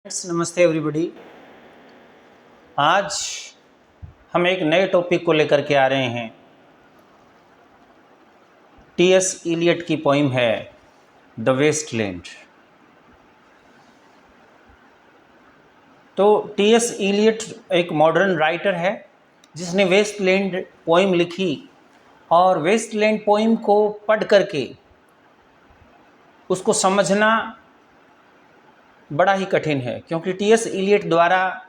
नमस्ते एवरीबॉडी। आज हम एक नए टॉपिक को लेकर के आ रहे हैं। टी.एस. इलियट की पोइम है द वेस्टलैंड। तो टी.एस. इलियट एक मॉडर्न राइटर है जिसने वेस्टलैंड पोइम लिखी, और वेस्टलैंड पोइम को पढ़ करके उसको समझना बड़ा ही कठिन है, क्योंकि टी.एस. इलियट द्वारा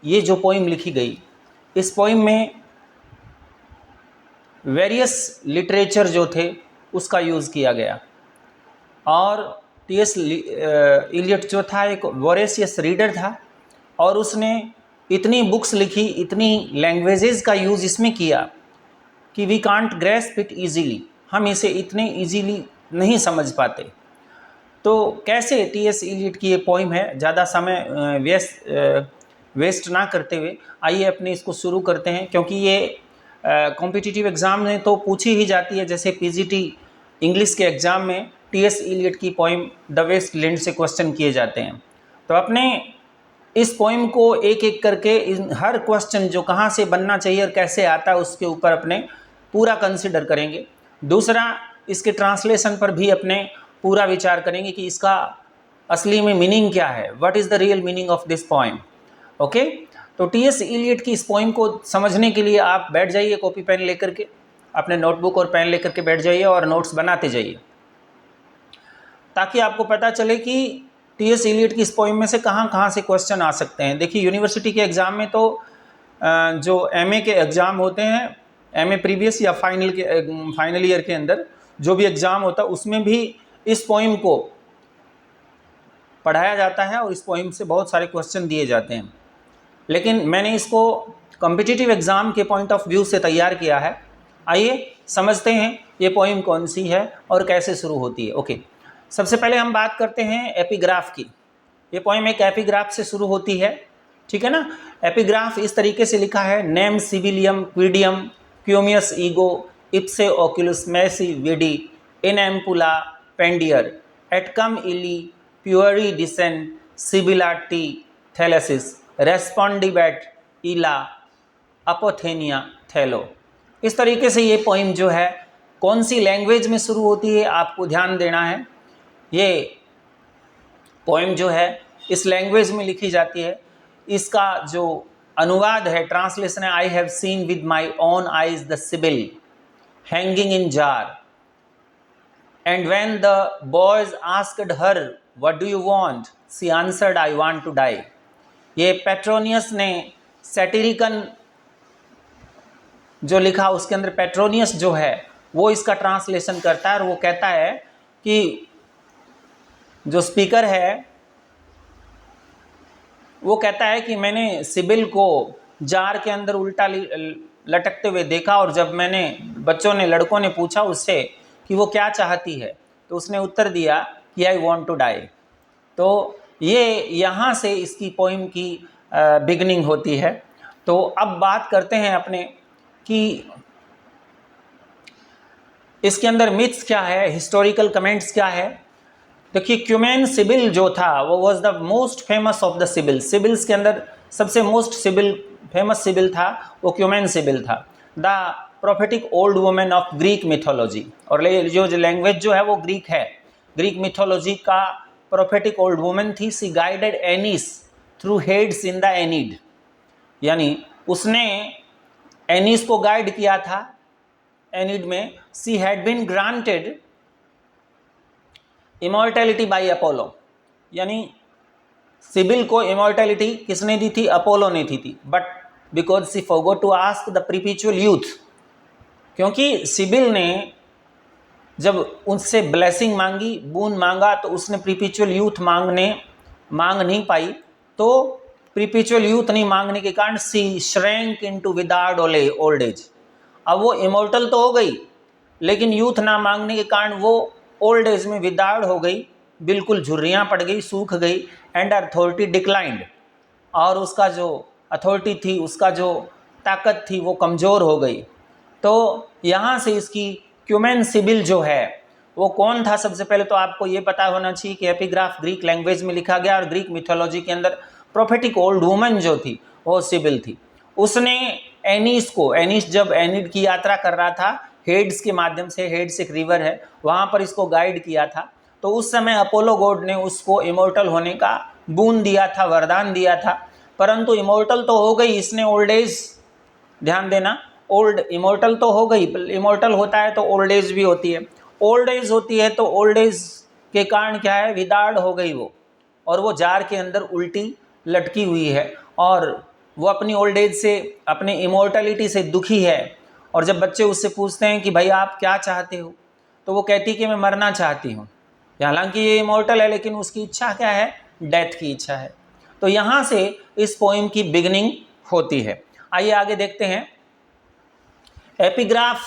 ये जो पोइम लिखी गई, इस पोइम में वेरियस लिटरेचर जो थे उसका यूज़ किया गया। और टी.एस. इलियट जो था एक वोरेशियस रीडर था, और उसने इतनी बुक्स लिखी, इतनी लैंग्वेजेस का यूज़ इसमें किया कि we can't grasp it easily. हम इसे इतने ईजीली नहीं समझ पाते। तो कैसे टी.एस. इलियट की ये पोइम है, ज़्यादा समय वेस्ट ना करते हुए आइए अपने इसको शुरू करते हैं, क्योंकि ये कॉम्पिटिटिव एग्ज़ाम में तो पूछी ही जाती है। जैसे पीजीटी इंग्लिश के एग्ज़ाम में टी.एस. इलियट की पोइम द वेस्टलैंड से क्वेश्चन किए जाते हैं। तो अपने इस पोइम को एक एक करके हर क्वेश्चन जो कहाँ से बनना चाहिए और कैसे आता है उसके ऊपर अपने पूरा कंसिडर करेंगे। दूसरा, इसके ट्रांसलेशन पर भी अपने पूरा विचार करेंगे कि इसका असली में मीनिंग क्या है, what is the real meaning of this poem. Okay, तो टी.एस. इलियट की इस पोइम को समझने के लिए आप बैठ जाइए, कॉपी पेन लेकर के, अपने नोटबुक और पेन लेकर के बैठ जाइए और नोट्स बनाते जाइए, ताकि आपको पता चले कि टी.एस. इलियट की इस पोइम में से कहाँ कहाँ से क्वेश्चन आ सकते हैं। देखिए, यूनिवर्सिटी के एग्ज़ाम में तो जो एमए के एग्ज़ाम होते हैं, एमए प्रीवियस या फाइनल ईयर के अंदर जो भी एग्ज़ाम होता है, उसमें भी इस पोइम को पढ़ाया जाता है और इस पोइम से बहुत सारे क्वेश्चन दिए जाते हैं। लेकिन मैंने इसको कॉम्पिटिटिव एग्ज़ाम के पॉइंट ऑफ व्यू से तैयार किया है। आइए समझते हैं ये पोइम कौन सी है और कैसे शुरू होती है। ओके, सबसे पहले हम बात करते हैं एपिग्राफ की। ये पोइम एक एपिग्राफ से शुरू होती है, ठीक है ना। एपिग्राफ इस तरीके से लिखा है: नेम सिविलियम क्विडियम क्यूमियस ईगो इप्से ओक्युलस मैसी विडी इन एम्पुला पेंडियर एटकम इली प्यूरी डिसेंट सिबिला टी थैलेसिस रेस्पॉन्डिबेट इला अपोथेनिया थैलो। इस तरीके से ये पोइम जो है कौन सी लैंग्वेज में शुरू होती है आपको ध्यान देना है। ये पोइम जो है इस लैंग्वेज में लिखी जाती है। इसका जो अनुवाद है, ट्रांसलेशन है: I have seen with my own eyes the Sibyl hanging in jar and when the boys asked her what do you want she answered I want to die. ये पेट्रोनियस ने सैटिरिकन जो लिखा, उसके अंदर पेट्रोनियस जो है वो इसका ट्रांसलेशन करता है, और वो कहता है कि जो स्पीकर है वो कहता है कि मैंने सिबिल को जार के अंदर उल्टा लटकते हुए देखा, और जब मैंने लड़कों ने पूछा उससे कि वो क्या चाहती है, तो उसने उत्तर दिया कि आई वॉन्ट टू डाई। तो ये यहाँ से इसकी पोइम की बिगनिंग होती है। तो अब बात करते हैं अपने कि इसके अंदर मिथ्स क्या है, हिस्टोरिकल कमेंट्स क्या है। देखिए, क्यूमेन सिबिल जो था वो was the most famous of the sibyl. Sibyls के अंदर सबसे फेमस सिबिल था वो क्यूमेन सिबिल था, the prophetic old women of Greek mythology. और जो लैंग्वेज जो है वो ग्रीक है, ग्रीक मिथोलॉजी का प्रोफेटिक ओल्ड वुमेन थी। She guided Aeneas through Hades in the Aeneid, यानी उसने एनिस को गाइड किया था एनिड में। She had been granted immortality by Apollo, यानी सिबिल को इमॉर्टैलिटी किसने दी थी? अपोलो ने दी थी। But because she forgot to ask the perpetual youth, क्योंकि सिबिल ने जब उनसे ब्लेसिंग मांगी, बून मांगा, तो उसने परपेचुअल यूथ मांग नहीं पाई। तो परपेचुअल यूथ नहीं मांगने के कारण सी श्रैंक इनटू विदार्ड ओल्ड एज। अब वो इमोर्टल तो हो गई, लेकिन यूथ ना मांगने के कारण वो ओल्ड एज में विदार्ड हो गई, बिल्कुल झुर्रियाँ पड़ गई, सूख गई। एंड अथॉरिटी डिक्लाइंड, और उसका जो अथॉरिटी थी, उसका जो ताकत थी, वो कमज़ोर हो गई। तो यहाँ से इसकी क्यूमेन सिबिल जो है वो कौन था? सबसे पहले तो आपको ये पता होना चाहिए कि एपिग्राफ ग्रीक लैंग्वेज में लिखा गया और ग्रीक मिथोलॉजी के अंदर प्रोफेटिक ओल्ड वुमन जो थी वो सिबिल थी। उसने एनीस जब एनिड की यात्रा कर रहा था हेड्स के माध्यम से, हेड्स एक रिवर है, वहाँ पर इसको गाइड किया था, तो उस समय अपोलो गॉड ने उसको इमोर्टल होने का बून दिया था, वरदान दिया था। परंतु इमोर्टल तो हो गई इसने ओल्ड एज, ध्यान देना, ओल्ड इमोर्टल तो हो गई, इमोर्टल होता है तो ओल्ड एज भी होती है, ओल्ड एज होती है तो ओल्ड एज के कारण क्या है, विदार्ड हो गई वो, और वो जार के अंदर उल्टी लटकी हुई है और वो अपनी ओल्ड एज से, अपनी इमोर्टलिटी से दुखी है। और जब बच्चे उससे पूछते हैं कि भाई आप क्या चाहते हो, तो वो कहती है कि मैं मरना चाहती हूँ। हालांकि ये इमोर्टल है लेकिन उसकी इच्छा क्या है, डेथ की इच्छा है। तो यहाँ से इस पोइम की बिगिनिंग होती है। आइए आगे देखते हैं। एपिग्राफ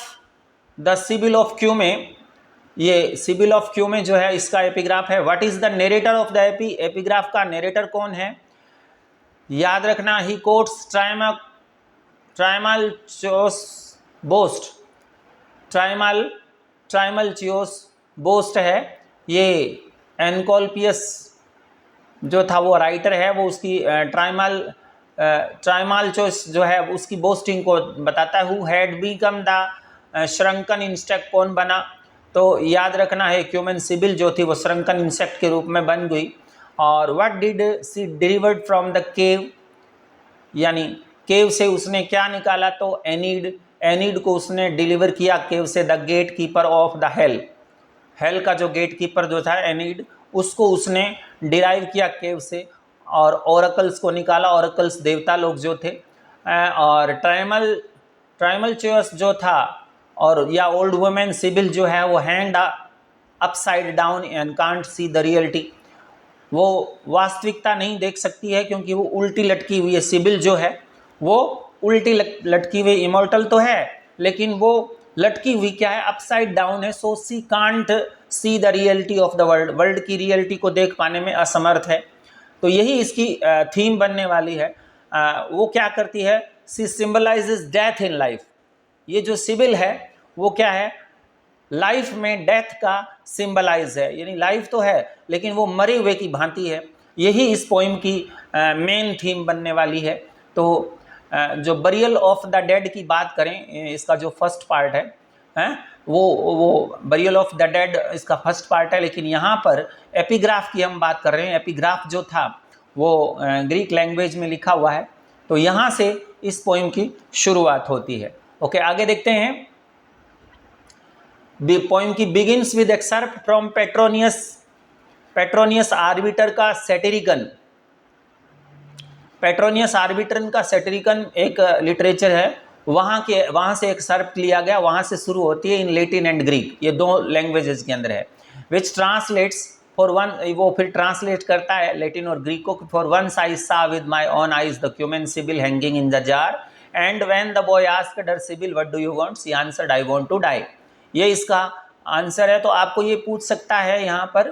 द सिबिल ऑफ क्यूमे, ये सिबिल ऑफ क्यूमे जो है इसका एपिग्राफ है। What is the narrator of the epigraph का नरेटर कौन है? याद रखना, ही कोट्स ट्राइमल्चियोस बोस्ट, ट्राइमल्चियोस बोस्ट है, ये एनकोल्पियस जो था वो राइटर है, वो उसकी ट्राइमाल्चोस जो है उसकी बोस्टिंग को बताता है। Who had become the shrunken insect, कौन बना? तो याद रखना है क्यूमेन सिबिल जो थी वो श्रंकन इंसेक्ट के रूप में बन गई। और what did she delivered from the cave, यानी केव से उसने क्या निकाला? तो एनीड को उसने डिलीवर किया केव से। The gate keeper of the hell, hell का जो गेट कीपर जो था एनीड, उसको उसने डिराइव किया केव से। और ओरेकल्स को निकाला, ओरेकल्स देवता लोग जो थे। और ट्राइमल्चियस जो था और या ओल्ड वुमेन सिबिल जो है वो hand upside down and can't see the reality, वो वास्तविकता नहीं देख सकती है क्योंकि वो उल्टी लटकी हुई है। सिबिल जो है वो उल्टी लटकी हुई, इमोर्टल तो है लेकिन वो लटकी हुई क्या है, अपसाइड डाउन है। So she can't see the reality of the world, world की रियलिटी को देख पाने में असमर्थ है। तो यही इसकी थीम बनने वाली है। वो क्या करती है? सी सिंबलाइजेस डेथ इन लाइफ। ये जो सिबिल है वो क्या है, लाइफ में डेथ का सिंबलाइज है, यानी लाइफ तो है लेकिन वो मरे हुए की भांति है। यही इस पोइम की मेन थीम बनने वाली है। तो जो बरियल ऑफ द डेड की बात करें, इसका जो फर्स्ट पार्ट है वो बरियल ऑफ द डेड इसका फर्स्ट पार्ट है, लेकिन यहाँ पर एपिग्राफ की हम बात कर रहे हैं। एपिग्राफ जो था वो ग्रीक लैंग्वेज में लिखा हुआ है, तो यहाँ से इस पोइम की शुरुआत होती है। ओके, आगे देखते हैं। पोइम की begins with excerpt from Petronius Arbiter का सैटिरिकन। पेट्रोनियस आर्बिटर का सैटिरिकन एक लिटरेचर है, वहाँ से एक्सर्प्ट लिया गया, वहाँ से शुरू होती है। इन लैटिन एंड ग्रीक, ये दो लैंग्वेजेस के अंदर है। विच ट्रांसलेट्स फॉर वन, वो फिर ट्रांसलेट करता है लैटिन और ग्रीक को। For once I saw with my own eyes the Cumaean Sibyl hanging in the jar and when the boy asked her Sibyl what do you want, she answered I want to die. ये इसका answer है। तो आपको ये पूछ सकता है यहाँ पर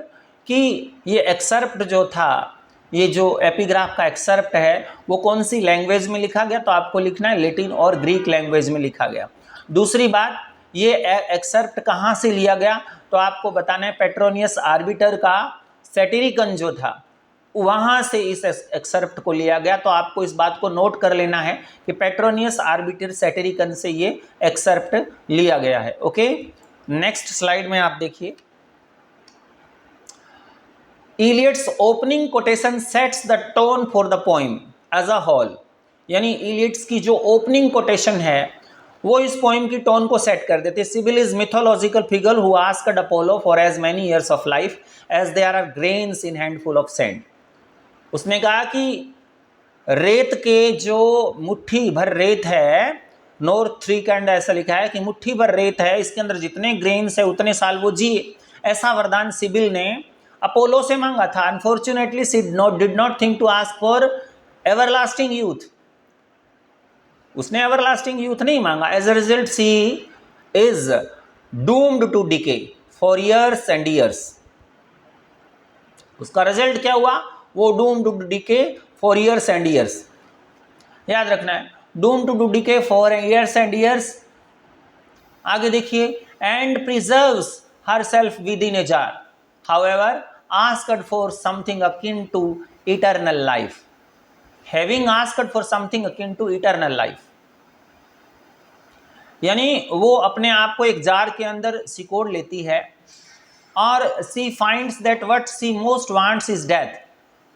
कि ये एक्सर्प्ट जो था, ये जो एपिग्राफ का एक्सर्प्ट है वो कौन सी लैंग्वेज में लिखा गया? तो आपको लिखना है लैटिन और ग्रीक लैंग्वेज में लिखा गया। दूसरी बात, ये एक्सर्प्ट कहाँ से लिया गया? तो आपको बताना है पेट्रोनियस आर्बिटर का सैटिरिकन जो था वहाँ से इस एक्सर्प्ट को लिया गया। तो आपको इस बात को नोट कर लेना है कि पेट्रोनियस आर्बिटर सैटिरिकन से ये एक्सर्प्ट लिया गया है। ओके, नेक्स्ट स्लाइड में आप देखिए। Iliad's opening quotation sets the tone for the poem as a whole, यानी इलियड्स की जो ओपनिंग कोटेशन है वो इस पोइम की टोन को सेट कर देते। Sibyl is mythological figure who asked Apollo for as many years of life as they are grains in handful of sand. उसने कहा कि रेत के जो मुट्ठी भर रेत है, नॉर्थ थ्री कैंड ऐसा लिखा है कि मुट्ठी भर रेत है, इसके अंदर जितने ग्रेन्स है उतने साल वो जिए। ऐसा वरदान सिबिल ने अपोलो से मांगा था। Unfortunately she did not think to ask for everlasting youth, उसने एवरलास्टिंग यूथ नहीं मांगा। As a result she is doomed to decay for years and years. उसका रिजल्ट क्या हुआ? वो doomed to decay for years and years. याद रखना है, doomed to decay for years and years. आगे देखिए, and preserves herself within a jar, however asked for something akin to eternal life. Having asked for something akin to eternal life, यानी वो अपने आप को एक जार के अंदर सिकोड़ लेती है और she finds that what she most wants is death,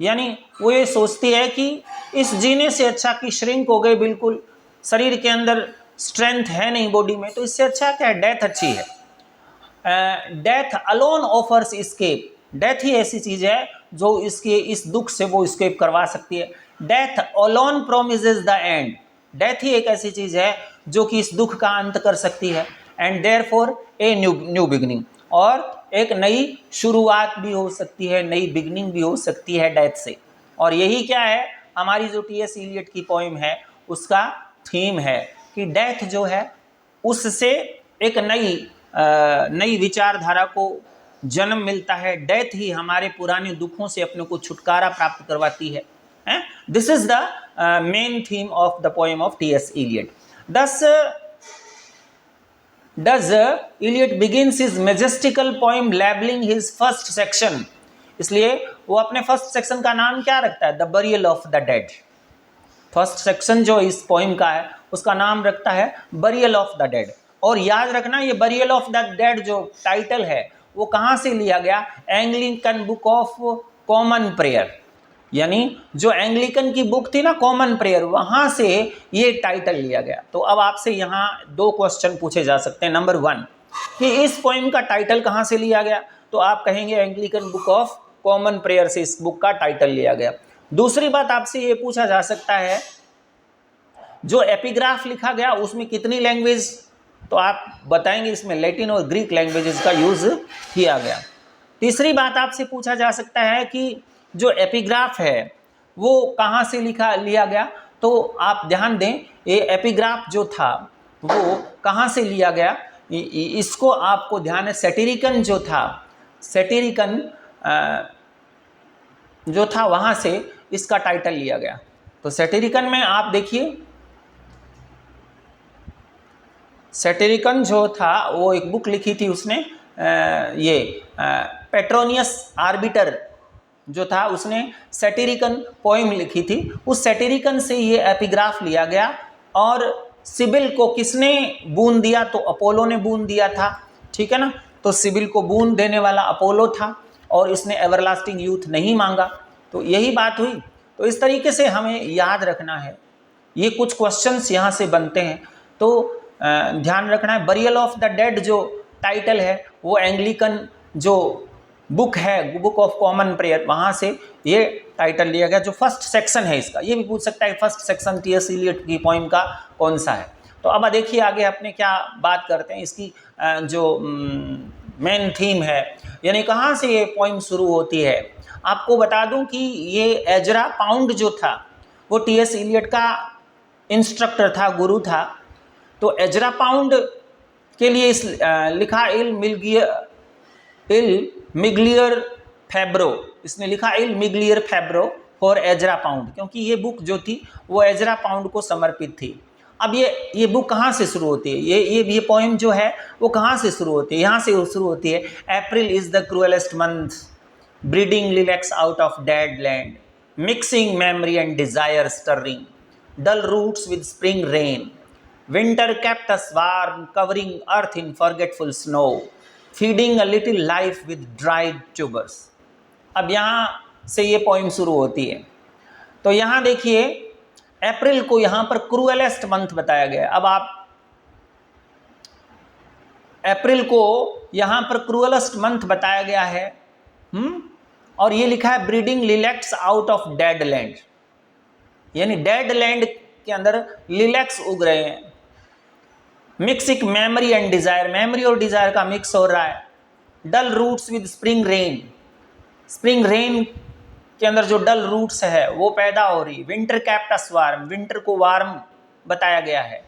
यानी वो ये सोचती है कि इस जीने से अच्छा कि श्रिंक हो गए, बिल्कुल शरीर के अंदर स्ट्रेंथ है नहीं बॉडी में, तो इससे अच्छा क्या है, डेथ अच्छी है. Death alone offers escape, death ही ऐसी चीज है जो इसके इस दुख से वो एस्केप करवा सकती है. Death alone promises the end, death ही एक ऐसी चीज है जो कि इस दुख का अंत कर सकती है. And therefore a new beginning, और एक नई शुरुआत भी हो सकती है, नई बिगिनिंग भी हो सकती है डेथ से. और यही क्या है, हमारी जो टी.एस. इलियट की पोइम है उसका थीम है कि डेथ जो है उससे एक नई विचारधारा को जन्म मिलता है. डेथ ही हमारे पुराने दुखों से अपने को छुटकारा प्राप्त करवाती है. This is the main theme of the poem of T S. Eliot. Thus Eliot begins his majestical poem labeling his first section. इसलिए वो अपने फर्स्ट सेक्शन का नाम क्या रखता है, the burial of the dead. First section जो इस पोइम का है उसका नाम रखता है बरियल ऑफ द डेड. और याद रखना ये बरियल ऑफ द डेड जो टाइटल है वो कहाँ से लिया गया, Anglican book of common prayer, यानी जो एंग्लिकन की बुक थी ना कॉमन प्रेयर, वहां से ये टाइटल लिया गया. तो अब आपसे यहाँ 2 क्वेश्चन पूछे जा सकते हैं. नंबर 1 कि इस पोइम का टाइटल कहाँ से लिया गया, तो आप कहेंगे Anglican book of common prayer से इस बुक का टाइटल लिया गया. दूसरी बात आपसे ये पूछा जा सकता है जो एपिग्राफ लिखा गया उसमें कितनी लैंग्वेज, तो आप बताएंगे इसमें लैटिन और ग्रीक लैंग्वेजेस का यूज किया गया. तीसरी बात आपसे पूछा जा सकता है कि जो एपिग्राफ है वो कहाँ से लिया गया, तो आप ध्यान दें ये एपिग्राफ जो था वो कहाँ से लिया गया, इसको आपको ध्यान है. सैटिरिकन जो था, सैटिरिकन जो था वहाँ से इसका टाइटल लिया गया. तो सैटिरिकन में आप देखिए, सैटिरिकन जो था वो एक बुक लिखी थी उसने, ये पेट्रोनियस आर्बिटर जो था उसने सैटिरिकन पोइम लिखी थी. उस सैटिरिकन से ये एपिग्राफ लिया गया. और सिबिल को किसने बूंद दिया, तो अपोलो ने बूंद दिया था, ठीक है ना. तो सिबिल को बूंद देने वाला अपोलो था और इसने एवरलास्टिंग यूथ नहीं मांगा. तो यही बात हुई. तो इस तरीके से हमें याद रखना है, ये कुछ क्वेश्चंस यहाँ से बनते हैं. तो ध्यान रखना है बरियल ऑफ द डेड जो टाइटल है वो एंग्लिकन जो बुक है, बुक ऑफ कॉमन प्रेयर, वहाँ से ये टाइटल लिया गया. जो फर्स्ट सेक्शन है इसका, ये भी पूछ सकता है फर्स्ट सेक्शन टी.एस. इलियट की पोइम का कौन सा है. तो अब देखिए आगे अपने क्या बात करते हैं, इसकी जो मेन थीम है, यानी कहाँ से ये पोइम शुरू होती है. आपको बता दूं कि ये एजरा पाउंड जो था वो टी.एस. इलियट का इंस्ट्रक्टर था, गुरु था. तो एजरा पाउंड के लिए लिखा इल मिग्लियर फैब्रो, इसने लिखा इल मिग्लियर फैब्रो फॉर एजरा पाउंड, क्योंकि ये बुक जो थी वो एजरा पाउंड को समर्पित थी. अब ये बुक कहाँ से शुरू होती है, ये पोइम जो है वो कहाँ से शुरू होती है, यहाँ से शुरू होती है. April is the cruellest month, breeding lilacs out of dead land, mixing memory and desire stirring, dull roots with spring rain, winter kept us warm, covering earth in forgetful snow, feeding a little life with dried tubers. अब यहाँ से ये poem शुरू होती है. तो यहाँ देखिए अप्रैल को यहाँ पर क्रूएलेस्ट मंथ बताया गया है. अब आप अप्रैल को यहाँ पर क्रूएलेस्ट मंथ बताया गया है. और ये लिखा है breeding lilacs out of dead land, यानी डेड लैंड के अंदर लिलैक्स उग रहे हैं. Mixing memory and desire, memory और डिजायर का मिक्स हो रहा है. Dull roots with spring rain, spring rain के अंदर जो डल रूट्स है वो पैदा हो रही. विंटर कैप्ट अस वार्म, विंटर को वार्म बताया गया है.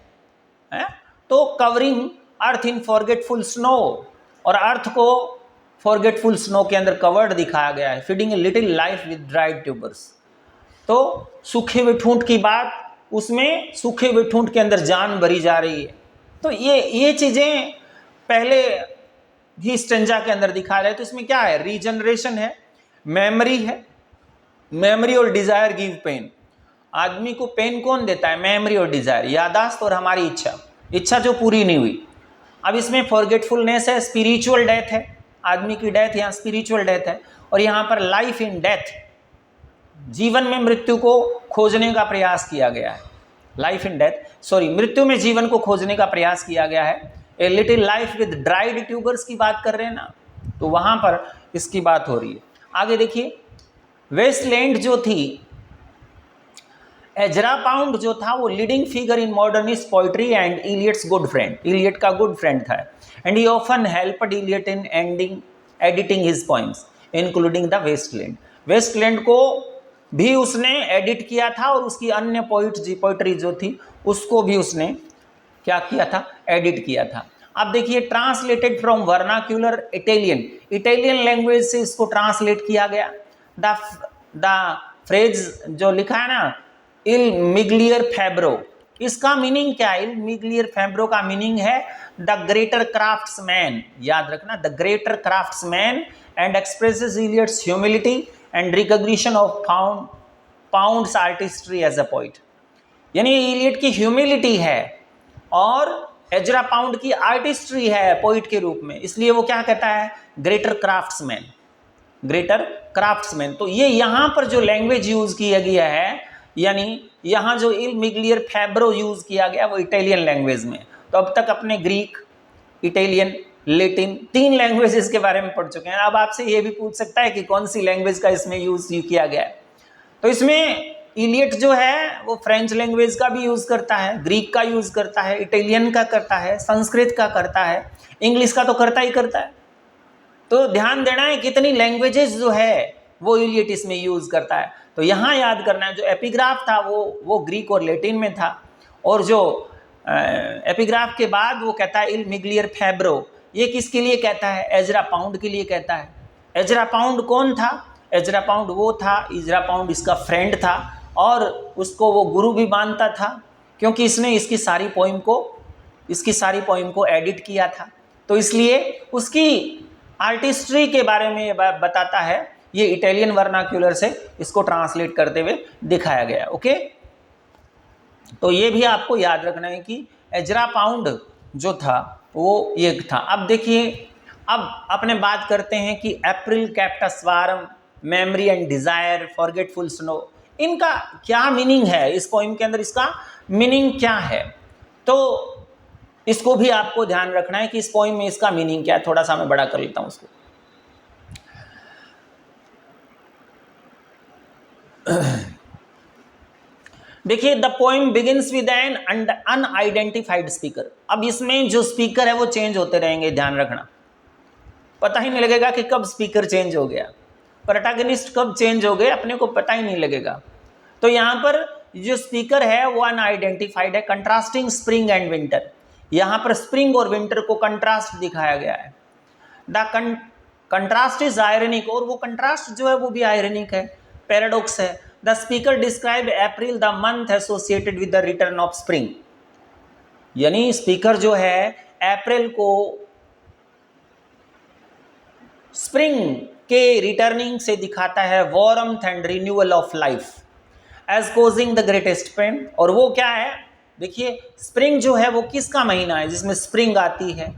तो कवरिंग अर्थ इन फॉरगेटफुल स्नो, और अर्थ को फॉरगेटफुल स्नो के अंदर कवर्ड दिखाया गया है. Feeding a little life with dried tubers, तो सूखे हुए ठूंठ की बात, उसमें सूखे हुए ठूंठ के अंदर जान भरी जा रही है. तो ये चीज़ें पहले भी स्टेंजा के अंदर दिखाया जाए तो इसमें क्या है, रीजनरेशन है, मेमोरी है, मेमोरी और डिजायर गिव पेन। आदमी को पेन कौन देता है, मेमोरी और डिजायर, यादाश्त और हमारी इच्छा, इच्छा जो पूरी नहीं हुई। अब इसमें फॉरगेटफुलनेस है, स्पिरिचुअल डेथ है, आदमी की डेथ यहाँ स्पिरिचुअल डेथ है, और यहाँ पर लाइफ इन डेथ, जीवन में मृत्यु को खोजने का प्रयास किया गया है, लाइफ इन डेथ, सॉरी, मृत्यु में जीवन को खोजने का प्रयास किया गया है। A little life with dried tubers की बात कर रहे हैं ना, तो वहां पर इसकी बात हो रही है। आगे देखिए, वेस्टलैंड जो थी, एजरा पाउंड जो था वो leading figure in modernist poetry and Eliot's good friend, Eliot का गुड फ्रेंड था, and he often helped Eliot in editing his poems including the Waste Land. Waste Land को भी उसने एडिट किया था और उसकी अन्य पोइट्री जो थी उसको भी उसने क्या किया था, एडिट किया था। अब देखिए, translated from vernacular Italian, Italian language से इसको ट्रांसलेट किया गया। द फ्रेज जो लिखा है ना, इल मिग्लियर फैब्रो, इसका मीनिंग क्या है, इल मिग्लियर फैब्रो का मीनिंग है द ग्रेटर क्राफ्ट्समैन, याद रखना, the greater craftsman and expresses Eliot's humility and recognition of Pound's artistry as a poet. यानी इलियट की ह्यूमिलिटी है और एजरा पाउंड की आर्टिस्ट्री है पोइट के रूप में, इसलिए वो क्या कहता है, ग्रेटर क्राफ्ट्समैन, ग्रेटर क्राफ्ट्समैन। तो ये यहाँ पर जो लैंग्वेज यूज किया गया है, यानी यहाँ जो इल मिग्लियर फैब्रो यूज किया गया वो इटालियन लैंग्वेज में। तो अब तक अपने ग्रीक, इटालियन, लेटिन, 3 लैंग्वेजेस के बारे में पढ़ चुके हैं। अब आपसे ये भी पूछ सकता है कि कौन सी लैंग्वेज का इसमें यूज किया गया है। तो इसमें इलियट जो है वो फ्रेंच लैंग्वेज का भी यूज करता है, ग्रीक का यूज करता है, इटालियन का करता है, संस्कृत का करता है, इंग्लिश का तो करता ही करता है। तो ध्यान देना है कितनी लैंग्वेजेस जो है वो इलियट इसमें यूज करता है। तो यहाँ याद करना है, जो एपिग्राफ था वो ग्रीक और लैटिन में था, और जो एपिग्राफ के बाद वो कहता है इल मिग्लियर फैब्रो, ये किसके लिए कहता है, एजरा पाउंड के लिए कहता है। एजरा पाउंड कौन था, एजरा पाउंड वो था, एजरा पाउंड इसका फ्रेंड था और उसको वो गुरु भी मानता था, क्योंकि इसने इसकी सारी पोइम को एडिट किया था। तो इसलिए उसकी आर्टिस्ट्री के बारे में ये बताता है, ये इटालियन वर्नाक्यूलर से इसको ट्रांसलेट करते हुए दिखाया गया। ओके, तो ये भी आपको याद रखना है कि एजरा पाउंड जो था वो ये था। अब देखिए, अब अपने बात करते हैं कि April, kept us warm, memory and desire, forgetful snow, इनका क्या मीनिंग है, इस पोइम के अंदर इसका मीनिंग क्या है। तो इसको भी आपको ध्यान रखना है कि इस पोइम में इसका मीनिंग क्या है। थोड़ा सा मैं बड़ा कर लेता हूं उसको। देखिए, the poem begins with an unidentified speaker. अब इसमें जो स्पीकर है वो चेंज होते रहेंगे, ध्यान रखना, पता ही नहीं लगेगा कि कब स्पीकर चेंज हो गया, प्रोटैगनिस्ट कब चेंज हो गए, अपने को पता ही नहीं लगेगा। तो यहाँ पर जो स्पीकर है वो अनआइडेंटिफाइड है। कंट्रास्टिंग स्प्रिंग एंड विंटर, यहाँ पर स्प्रिंग और विंटर को कंट्रास्ट दिखाया गया है। द कंट्रास्ट इज आयरनिक, और वो कंट्रास्ट जो है वो भी आयरनिक है, पैराडॉक्स है। The speaker describe April the month associated with the return of spring, यानी स्पीकर जो है अप्रैल को स्प्रिंग के रिटर्निंग से दिखाता है, warmth and renewal of life as causing the greatest pain. और वो क्या है, देखिए, स्प्रिंग जो है वो किसका महीना है जिसमें स्प्रिंग आती है,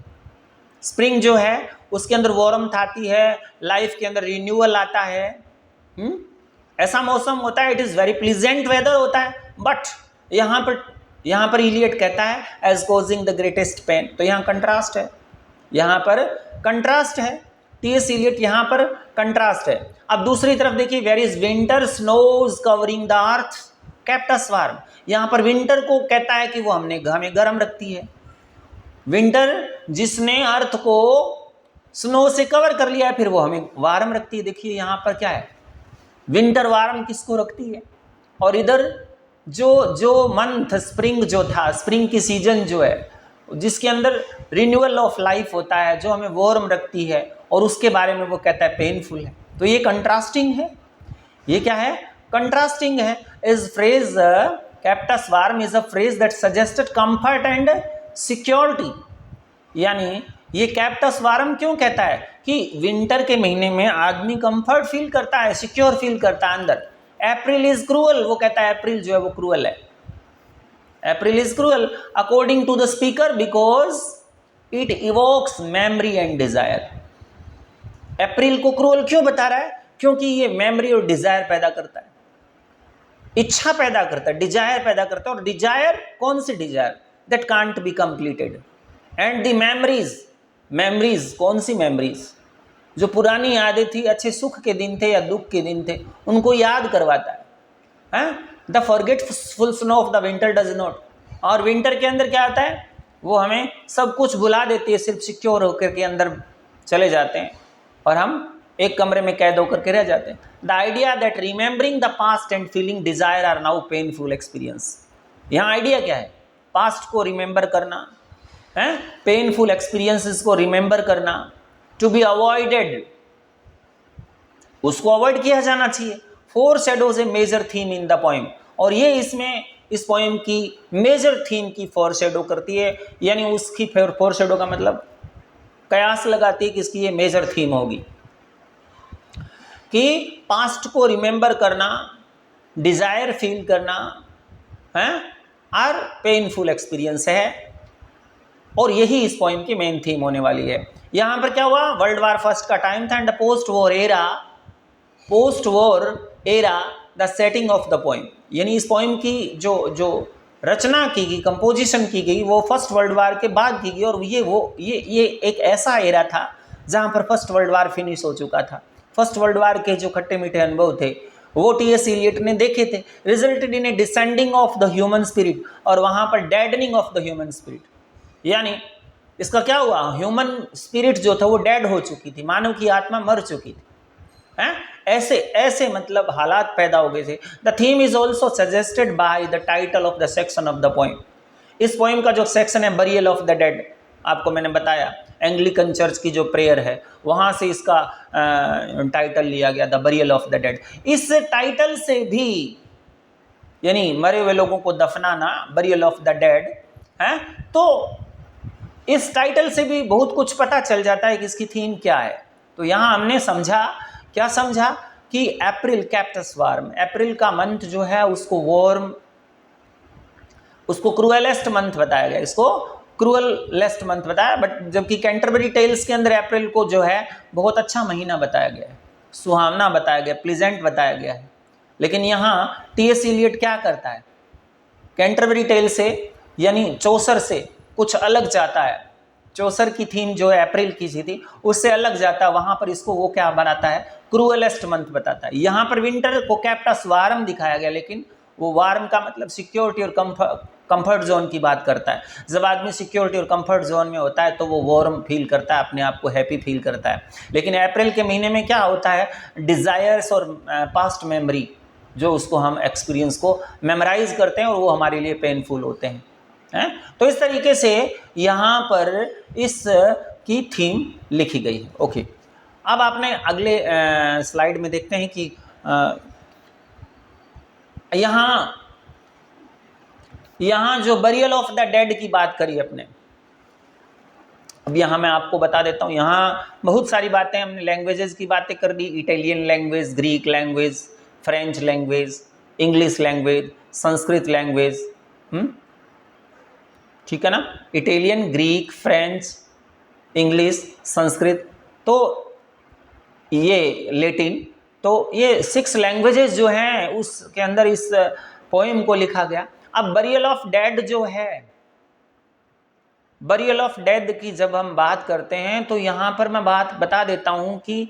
स्प्रिंग जो है उसके अंदर वार्मथ आती है, लाइफ के अंदर रिन्यूअल आता है, ऐसा मौसम होता है, it is very pleasant weather होता है। बट यहाँ पर इलियट कहता है as causing the greatest pain, तो यहाँ कंट्रास्ट है, यहाँ पर कंट्रास्ट है। टी.एस. इलियट यहाँ पर कंट्रास्ट है। अब दूसरी तरफ देखिए, where is winter snows covering the earth kept us warm, यहाँ पर विंटर को कहता है कि वो हमें गर्म रखती है, विंटर जिसने अर्थ को स्नो से कवर कर लिया है फिर वो हमें वार्म रखती है। देखिए यहाँ पर क्या है, विंटर वार्म किसको रखती है, और इधर जो मंथ स्प्रिंग जो था, स्प्रिंग की सीजन जो है जिसके अंदर रिन्यूअल ऑफ लाइफ होता है, जो हमें वार्म रखती है, और उसके बारे में वो कहता है पेनफुल है। तो ये कंट्रास्टिंग है, ये क्या है, कंट्रास्टिंग है। इस phrase kept us warm is a phrase that suggested comfort and security, यानी ये कैप्टस वारम क्यों कहता है कि विंटर के महीने में आदमी कंफर्ट फील करता है, सिक्योर फील करता है अंदर। अप्रैल इज क्रूअल, वो कहता है अप्रैल जो है वो क्रूअल है। April is cruel according to the speaker because it evokes memory and desire. April को क्रूअल क्यों बता रहा है? क्योंकि ये मेमोरी और डिजायर पैदा करता है, इच्छा पैदा करता है, डिजायर पैदा करता है। और डिजायर कौन सी desire? That can't be completed. And the memories, memories कौन सी मेमोरीज? जो पुरानी यादें थी, अच्छे सुख के दिन थे या दुख के दिन थे, उनको याद करवाता है। The forgetful snow of the winter does not. और विंटर के अंदर क्या आता है? वो हमें सब कुछ भुला देती है, सिर्फ सिक्योर होकर के अंदर चले जाते हैं और हम एक कमरे में कैद होकर के रह जाते हैं। The idea that remembering the past and feeling desire are now painful experience. यहाँ आइडिया क्या है? पास्ट को रिमेंबर करना है, पेनफुल एक्सपीरियंसेस को रिमेंबर करना, टू बी अवॉइडेड, उसको अवॉइड किया जाना चाहिए। Foreshadows a major theme in the poem. और ये इसमें इस पोएम की मेजर थीम की फोर शेडो करती है, यानी उसकी फोर शेडो का मतलब कयास लगाती है कि इसकी ये मेजर थीम होगी कि पास्ट को रिमेंबर करना, डिजायर फील करना है, और पेनफुल एक्सपीरियंस है। और यही इस पोएम की मेन थीम होने वाली है। यहाँ पर क्या हुआ? वर्ल्ड वार फर्स्ट का टाइम था and the post war era the setting of the poem. यानी इस पोएम की जो रचना की गई, कंपोजिशन की गई, वो फर्स्ट वर्ल्ड वार के बाद की गई। और ये एक ऐसा एरा था जहाँ पर फर्स्ट वर्ल्ड वार फिनिश हो चुका था। फर्स्ट वर्ल्ड वार के जो खट्टे मीठे अनुभव थे वो टी.एस. इलियट ने देखे थे। Resulted in A descending of the human spirit, और वहाँ पर डेडनिंग ऑफ द ह्यूमन स्पिरिट, यानी इसका क्या हुआ? ह्यूमन स्पिरिट जो था वो डेड हो चुकी थी, मानव की आत्मा मर चुकी थी। ऐसे मतलब हालात पैदा हो गए थे। The theme is also suggested by the title of the section of the poem. इस पोएम का जो सेक्शन है बरियल ऑफ द डेड, आपको मैंने बताया एंग्लिकन चर्च की जो प्रेयर है वहाँ से इसका टाइटल लिया गया, the burial of the dead. इस टाइटल से भी, यानी मरे हुए लोगों को दफनाना, बरियल ऑफ द डेड है, तो इस टाइटल से भी बहुत कुछ पता चल जाता है कि इसकी थीम क्या है। तो यहाँ हमने क्या समझा कि अप्रैल कैप्टस वार्म, अप्रैल का मंथ जो है उसको वार्म, उसको क्रूएलेस्ट मंथ बताया गया, इसको क्रूएलेस्ट मंथ बताया। बट जबकि कैंटरबरी टेल्स के अंदर अप्रैल को जो है बहुत अच्छा महीना बताया गया है, सुहावना बताया गया, प्लीजेंट बताया गया है। लेकिन यहाँ टी.एस. इलियट क्या करता है? कैंटरबरी टेल से यानी चौसर से कुछ अलग जाता है। चौसर की थीम जो है अप्रैल की थी उससे अलग जाता है। वहाँ पर इसको वो क्या बनाता है? क्रूएलेस्ट मंथ बताता है। यहाँ पर विंटर को कैप्टस वार्म दिखाया गया, लेकिन वो वार्म का मतलब सिक्योरिटी और कंफर्ट जोन की बात करता है। जब आदमी सिक्योरिटी और कंफर्ट जोन में होता है तो वो वार्म फील करता है, अपने आप को हैप्पी फील करता है। लेकिन अप्रैल के महीने में क्या होता है? डिज़ायर्स और पास्ट मेमोरी जो उसको हम एक्सपीरियंस को मेमोराइज करते हैं और वो हमारे लिए पेनफुल होते हैं। तो इस तरीके से यहाँ पर इस की थीम लिखी गई है। ओके, अब आपने अगले स्लाइड में देखते हैं कि यहाँ जो बरियल ऑफ द डेड की बात करी अपने, अब यहाँ मैं आपको बता देता हूँ। यहाँ बहुत सारी बातें हमने लैंग्वेजेस की बातें कर दी, Italian language, Greek language, French language, English language, Sanskrit language, ठीक है ना? Italian, Greek, French, English, Sanskrit, तो ये लैटिन, तो ये 6 लैंग्वेजेस जो हैं उसके अंदर इस पोएम को लिखा गया। अब बरियल ऑफ डेड जो है, बरियल ऑफ डेड की जब हम बात करते हैं तो यहाँ पर मैं बात बता देता हूँ कि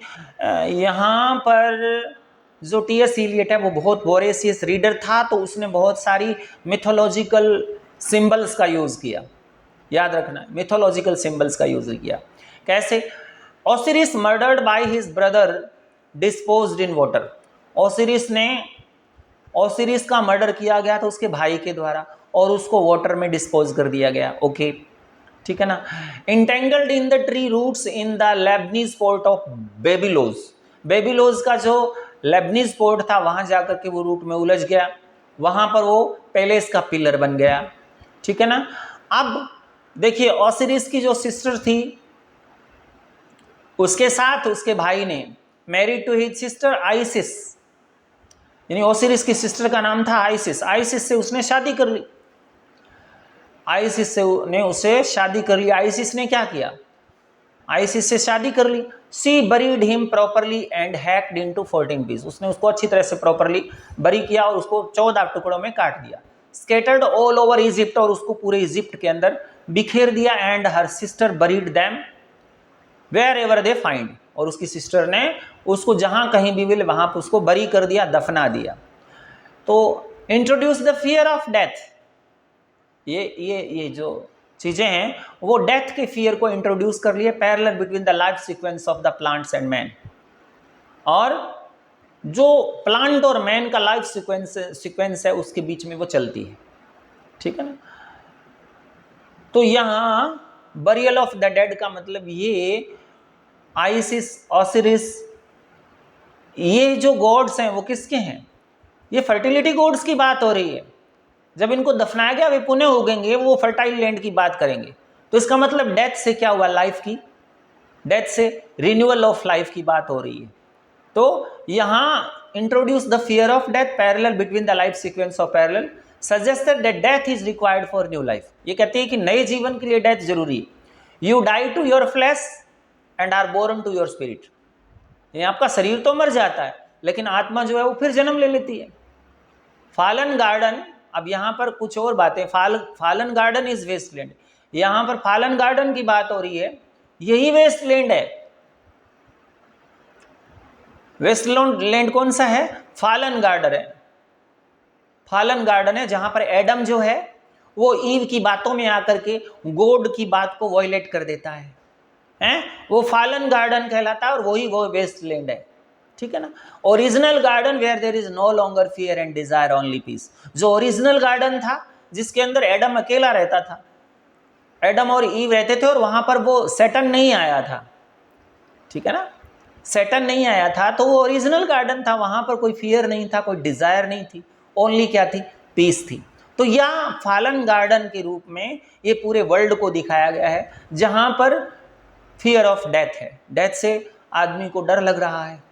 यहाँ पर जो टी.एस. इलियट है वो बहुत वोरेशियस रीडर था, तो उसने बहुत सारी मिथोलॉजिकल सिंबल्स का यूज़ किया। याद रखना, मिथोलॉजिकल सिंबल्स का यूज़ किया। कैसे? Osiris murdered by his brother disposed in water. Osiris का मर्डर किया गया था उसके भाई के द्वारा और उसको वाटर में डिस्पोज कर दिया गया। ओके, ठीक है ना? Entangled in the tree roots in the Lebanese port of Byblos. Byblos का जो लेबनीज पोर्ट था वहां जाकर के वो रूट में उलझ गया, वहां पर वो पैलेस का पिलर बन गया, ठीक है ना? अब देखिए, ओसिरिस की जो सिस्टर थी उसके साथ उसके भाई ने married to his sister Isis, यानी ओसिरिस की सिस्टर का नाम था आइसिस, आइसिस से उसने शादी कर ली, आइसिस से ने उसे शादी कर ली। आइसिस ने क्या किया, आइसिस से शादी कर ली। She buried him properly and hacked into 14 piece, उसने उसको अच्छी तरह से प्रॉपरली बरी किया और उसको 14 टुकड़ों में काट दिया। स्केटर्ड ऑल ओवर इजिप्ट, और उसको पूरे इजिप्ट के अंदर बिखेर दिया। And her sister buried them wherever they find, और उसकी सिस्टर ने उसको जहां कहीं भी मिले वहां पर उसको बरी कर दिया, दफना दिया। तो introduce the fear of death, ये जो चीजें हैं वो डेथ के फियर को इंट्रोड्यूस कर लिए। Parallel between the life sequence of the plants and man, और जो प्लांट और मैन का लाइफ सीक्वेंस है उसके बीच में वो चलती है, ठीक है ना। तो यहां बरियल ऑफ द डेड का मतलब ये आइसिस, ओसिरिस, ये जो गॉड्स हैं वो किसके हैं, ये फर्टिलिटी गॉड्स की बात हो रही है। जब इनको दफनाया गया वे पुनः उगेंगे, वो फर्टाइल लैंड की बात करेंगे। तो इसका मतलब डेथ से क्या हुआ, लाइफ की, डेथ से रिन्यूअल ऑफ लाइफ की बात हो रही है। तो यहां introduce the fear of death parallel between the life sequence of parallel suggested that death is required for new life. ये कहते हैं कि नए जीवन के लिए डेथ जरूरी है। You die to your flesh and are born to your spirit, ये आपका शरीर तो मर जाता है लेकिन आत्मा जो है वो फिर जन्म ले लेती है। फालन गार्डन, अब यहां पर कुछ और बातें, फालन गार्डन इज वेस्टलैंड, यहां पर फालन गार्डन की बात हो रही है, यही वेस्टलैंड है। वेस्टलैंड कौन सा है, फालन गार्डन है, फालन गार्डन है जहां पर एडम जो है वो ईव की बातों में आकर के गॉड की बात को वॉयलेट कर देता है, वो फालन गार्डन कहलाता है और वही वो वेस्टलैंड है, ठीक है ना। Original garden where there is no longer fear and desire only peace, जो ओरिजिनल गार्डन था जिसके अंदर एडम अकेला रहता था, एडम और ईव रहते थे और वहां पर वो सैटर्न नहीं आया था, ठीक है ना, सैटर्न नहीं आया था, तो वो ओरिजिनल गार्डन था, वहां पर कोई फियर नहीं था, कोई डिजायर नहीं थी, ओनली क्या थी, पीस थी। तो यहाँ फालन गार्डन के रूप में ये पूरे वर्ल्ड को दिखाया गया है जहां पर फियर ऑफ डेथ है, डेथ से आदमी को डर लग रहा है,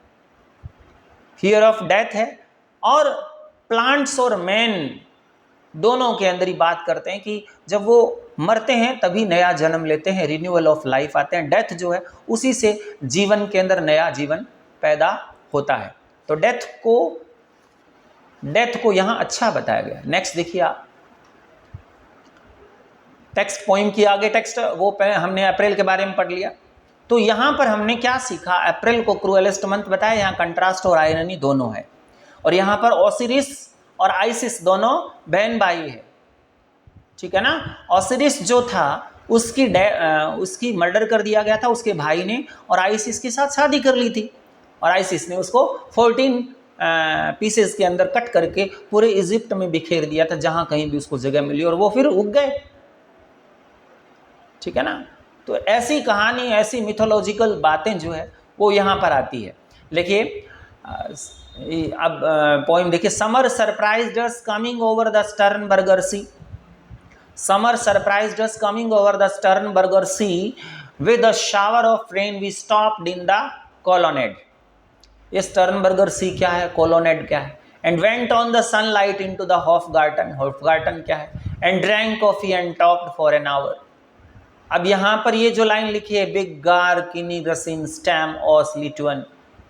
फियर ऑफ डेथ है। और प्लांट्स और मैन दोनों के अंदर ही बात करते हैं कि जब वो मरते हैं तभी नया जन्म लेते हैं, रिन्यूअल ऑफ लाइफ आते हैं, डेथ जो है उसी से जीवन के अंदर नया जीवन पैदा होता है। तो डेथ को यहां अच्छा बताया गया। नेक्स्ट देखिए आप, टेक्स्ट पोइम की आगे टेक्स्ट वो हमने अप्रैल के बारे में पढ़ लिया। तो यहां पर हमने क्या सीखा, अप्रैल को क्रूएलेस्ट मंथ बताया, यहाँ कंट्रास्ट और आयरनी दोनों है, और यहाँ पर ओसिरिस और आइसिस दोनों बहन भाई है, ठीक है ना। ओसिरिस जो था उसकी मर्डर कर दिया गया था उसके भाई ने, और आइसिस के साथ शादी कर ली थी, और आइसिस ने उसको 14 पीसेस के अंदर कट करके पूरे इजिप्ट में बिखेर दिया था जहां कहीं भी उसको जगह मिली, और वो फिर उग गए, ठीक है ना। तो ऐसी कहानी, ऐसी मिथोलॉजिकल बातें जो है वो यहाँ पर आती है। देखिए अब पोइम देखिए, summer surprised us coming over the Starnbergersee, summer surprised us coming over the Starnbergersee with a shower of rain we stopped in the colonnade. ये स्टर्नबर्गर सी क्या है, कॉलोनेड क्या है, and went on the sunlight into the Hofgarten, Hofgarten क्या है, and drank coffee and talked for an hour. अब यहाँ पर ये जो लाइन लिखी है, बिग गार किनी रसिन स्टैम ऑस लिटवन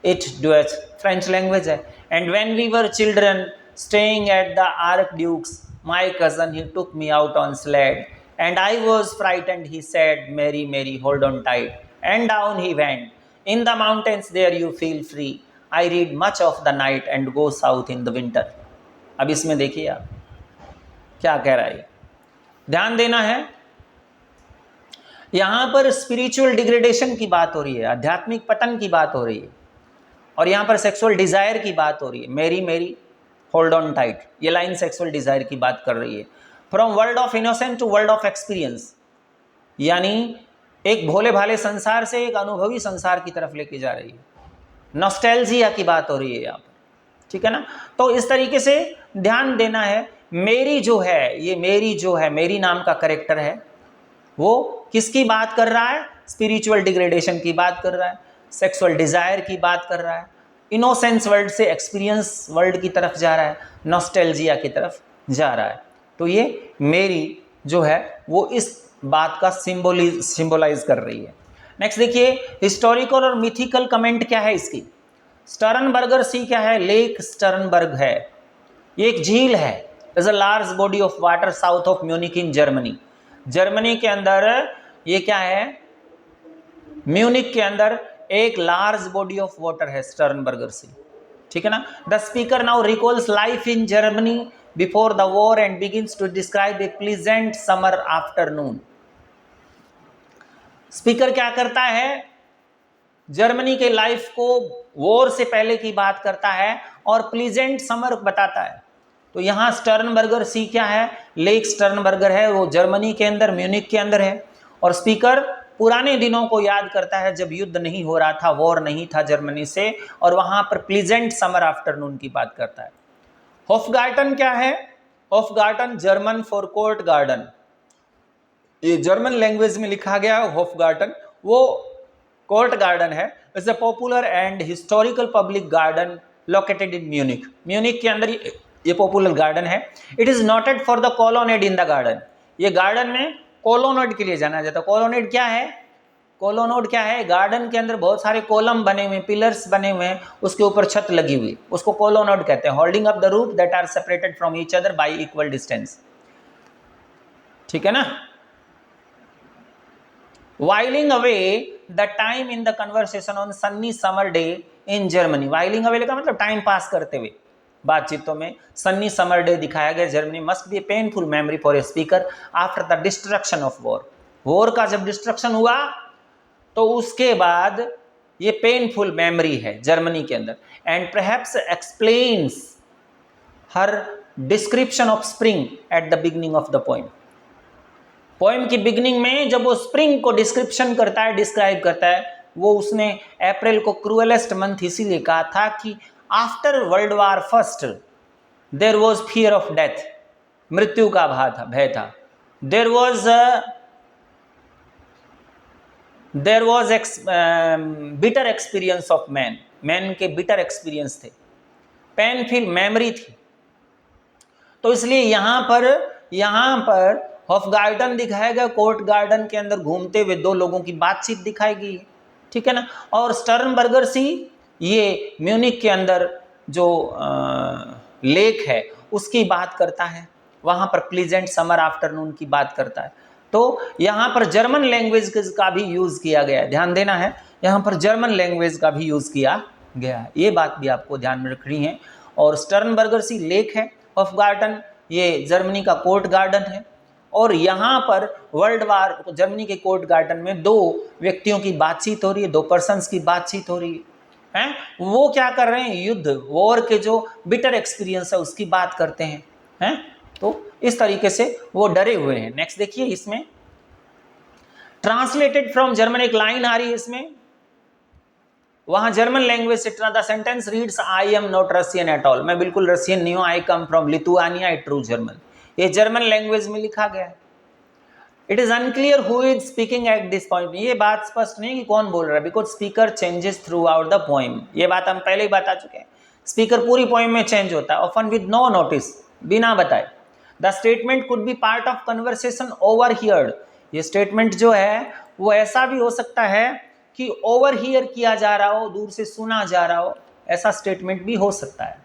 इट डुएच, फ्रेंच लैंग्वेज है। And when we were children staying at the archduke's my cousin he took me out on sled and I was frightened he said Marie Marie hold on tight and down he went in the mountains there you feel free I read much of the night and go south in the winter. अब इसमें देखिए आप क्या कह रहा है, ध्यान देना है। यहाँ पर स्पिरिचुअल डिग्रेडेशन की बात हो रही है, आध्यात्मिक पतन की बात हो रही है, और यहाँ पर सेक्सुअल डिजायर की बात हो रही है। Marie Marie hold on tight, ये लाइन सेक्सुअल डिजायर की बात कर रही है। From world of innocent to world of experience, यानी एक भोले भाले संसार से एक अनुभवी संसार की तरफ लेके जा रही है। नॉस्टैल्जिया की बात हो रही है यहाँ पर, ठीक है ना। तो इस तरीके से ध्यान देना है। मेरी जो है, ये मेरी जो है, मेरी नाम का कैरेक्टर है, वो किसकी बात कर रहा है, स्पिरिचुअल डिग्रेडेशन की बात कर रहा है, सेक्सुअल डिजायर की बात कर रहा है, इनोसेंस वर्ल्ड से एक्सपीरियंस वर्ल्ड की तरफ जा रहा है, नॉस्टैल्जिया की तरफ जा रहा है। तो ये मेरी जो है वो इस बात का सिंबलाइज कर रही है। नेक्स्ट देखिए, हिस्टोरिकल और मिथिकल कमेंट क्या है इसकी। स्टर्नबर्गर सी क्या है, लेक स्टर्नबर्ग है, ये एक झील है, is a large body of water south of Munich in Germany. Germany के अंदर ये क्या है, म्यूनिक के अंदर एक लार्ज बॉडी ऑफ वाटर है स्टर्नबर्गर सी, ठीक है ना। The speaker now recalls life in Germany before the war and begins to describe a pleasant summer afternoon. Speaker क्या करता है, जर्मनी के लाइफ को वॉर से पहले की बात करता है और प्लीजेंट समर बताता है। तो यहां स्टर्नबर्गर सी क्या है, लेक स्टर्नबर्गर है, वो जर्मनी के अंदर म्यूनिक के अंदर है। और स्पीकर पुराने दिनों को याद करता है जब युद्ध नहीं हो रहा था, वॉर नहीं था जर्मनी से, और वहां पर प्लीजेंट समर आफ्टरनून की बात करता है। हॉफगार्टन क्या है, Hofgarten German for court garden, ये जर्मन लैंग्वेज में लिखा गया है हॉफगार्टन, वो कोर्ट गार्डन है। It's a popular and historical public garden located in Munich, Munich के अंदर ये पॉपुलर गार्डन है। It is noted for the colonnade in the garden, ये गार्डन में कॉलोनेड के लिए जाना जाता है। कॉलोनेड क्या है, कॉलोनोड क्या है, गार्डन के अंदर बहुत सारे कॉलम बने हुए, पिलर्स बने हुए हैं, उसके ऊपर छत लगी हुई, उसको कॉलोनोड कहते हैं। Holding up the roof that are separated from each other by equal distance, ठीक है ना। Whiling away the time in the conversation on sunny summer day in Germany, whiling away का मतलब टाइम पास करते हुए बातचीतों में सन्नी समर डे दिखाया गया Germany. Must be A painful memory for a speaker after the destruction of war, war का जब destruction हुआ तो उसके बाद ये पेनफुल मेमोरी है जर्मनी के अंदर। And perhaps explains her description of spring at the beginning of the poem, poem की बिगिनिंग में जब वो स्प्रिंग को डिस्क्रिप्शन करता है, डिस्क्राइब करता है, वो उसने अप्रैल को क्रूएलेस्ट मंथ इसीलिए कहा था कि after world war first there was fear of death, मृत्यु का भय था। There was bitter experience of man, man के बिटर एक्सपीरियंस थे, पेनफुल मेमोरी थी। तो इसलिए यहाँ पर हॉफगार्टन दिखाया गया, कोर्ट गार्डन के अंदर घूमते हुए दो लोगों की बातचीत दिखाई गई, ठीक है ना। और स्टर्नबर्गर सी ये म्यूनिक के अंदर जो लेक है उसकी बात करता है, वहाँ पर प्लीजेंट समर आफ्टरनून की बात करता है। तो यहाँ पर जर्मन लैंग्वेज का भी यूज़ किया गया है, ध्यान देना है, यहाँ पर जर्मन लैंग्वेज का भी यूज़ किया गया है, ये बात भी आपको ध्यान में रखनी है। और स्टर्नबर्गर सी लेक है, हॉफगार्टन ये जर्मनी का कोर्ट गार्डन है। और यहाँ पर वर्ल्ड वार जर्मनी के कोर्ट गार्डन में दो व्यक्तियों की बातचीत हो रही है, दो पर्सन्स की बातचीत हो रही है, वो क्या कर रहे हैं, युद्ध वॉर के जो बिटर एक्सपीरियंस है उसकी बात करते हैं। तो इस तरीके से वो डरे हुए हैं। नेक्स्ट देखिए, इसमें ट्रांसलेटेड फ्रॉम जर्मन एक लाइन आ रही है इसमें, वहां जर्मन लैंग्वेज से the sentence reads I am not Russian at all, मैं बिल्कुल रशियन नहीं हूं, I come from Lithuania, a true German, ये जर्मन लैंग्वेज में लिखा गया है। It is unclear who is speaking at this point, ये बात स्पष्ट नहीं कि कौन बोल रहा है, because speaker changes throughout the poem, ये बात हम पहले ही बता चुके हैं, स्पीकर पूरी पोएम में चेंज होता है, ऑफन विद नो नोटिस, बिना बताए। The statement could be part of conversation overheard, ये स्टेटमेंट जो है वो ऐसा भी हो सकता है कि ओवरहियर किया जा रहा हो, दूर से सुना जा रहा हो, ऐसा स्टेटमेंट भी हो सकता है।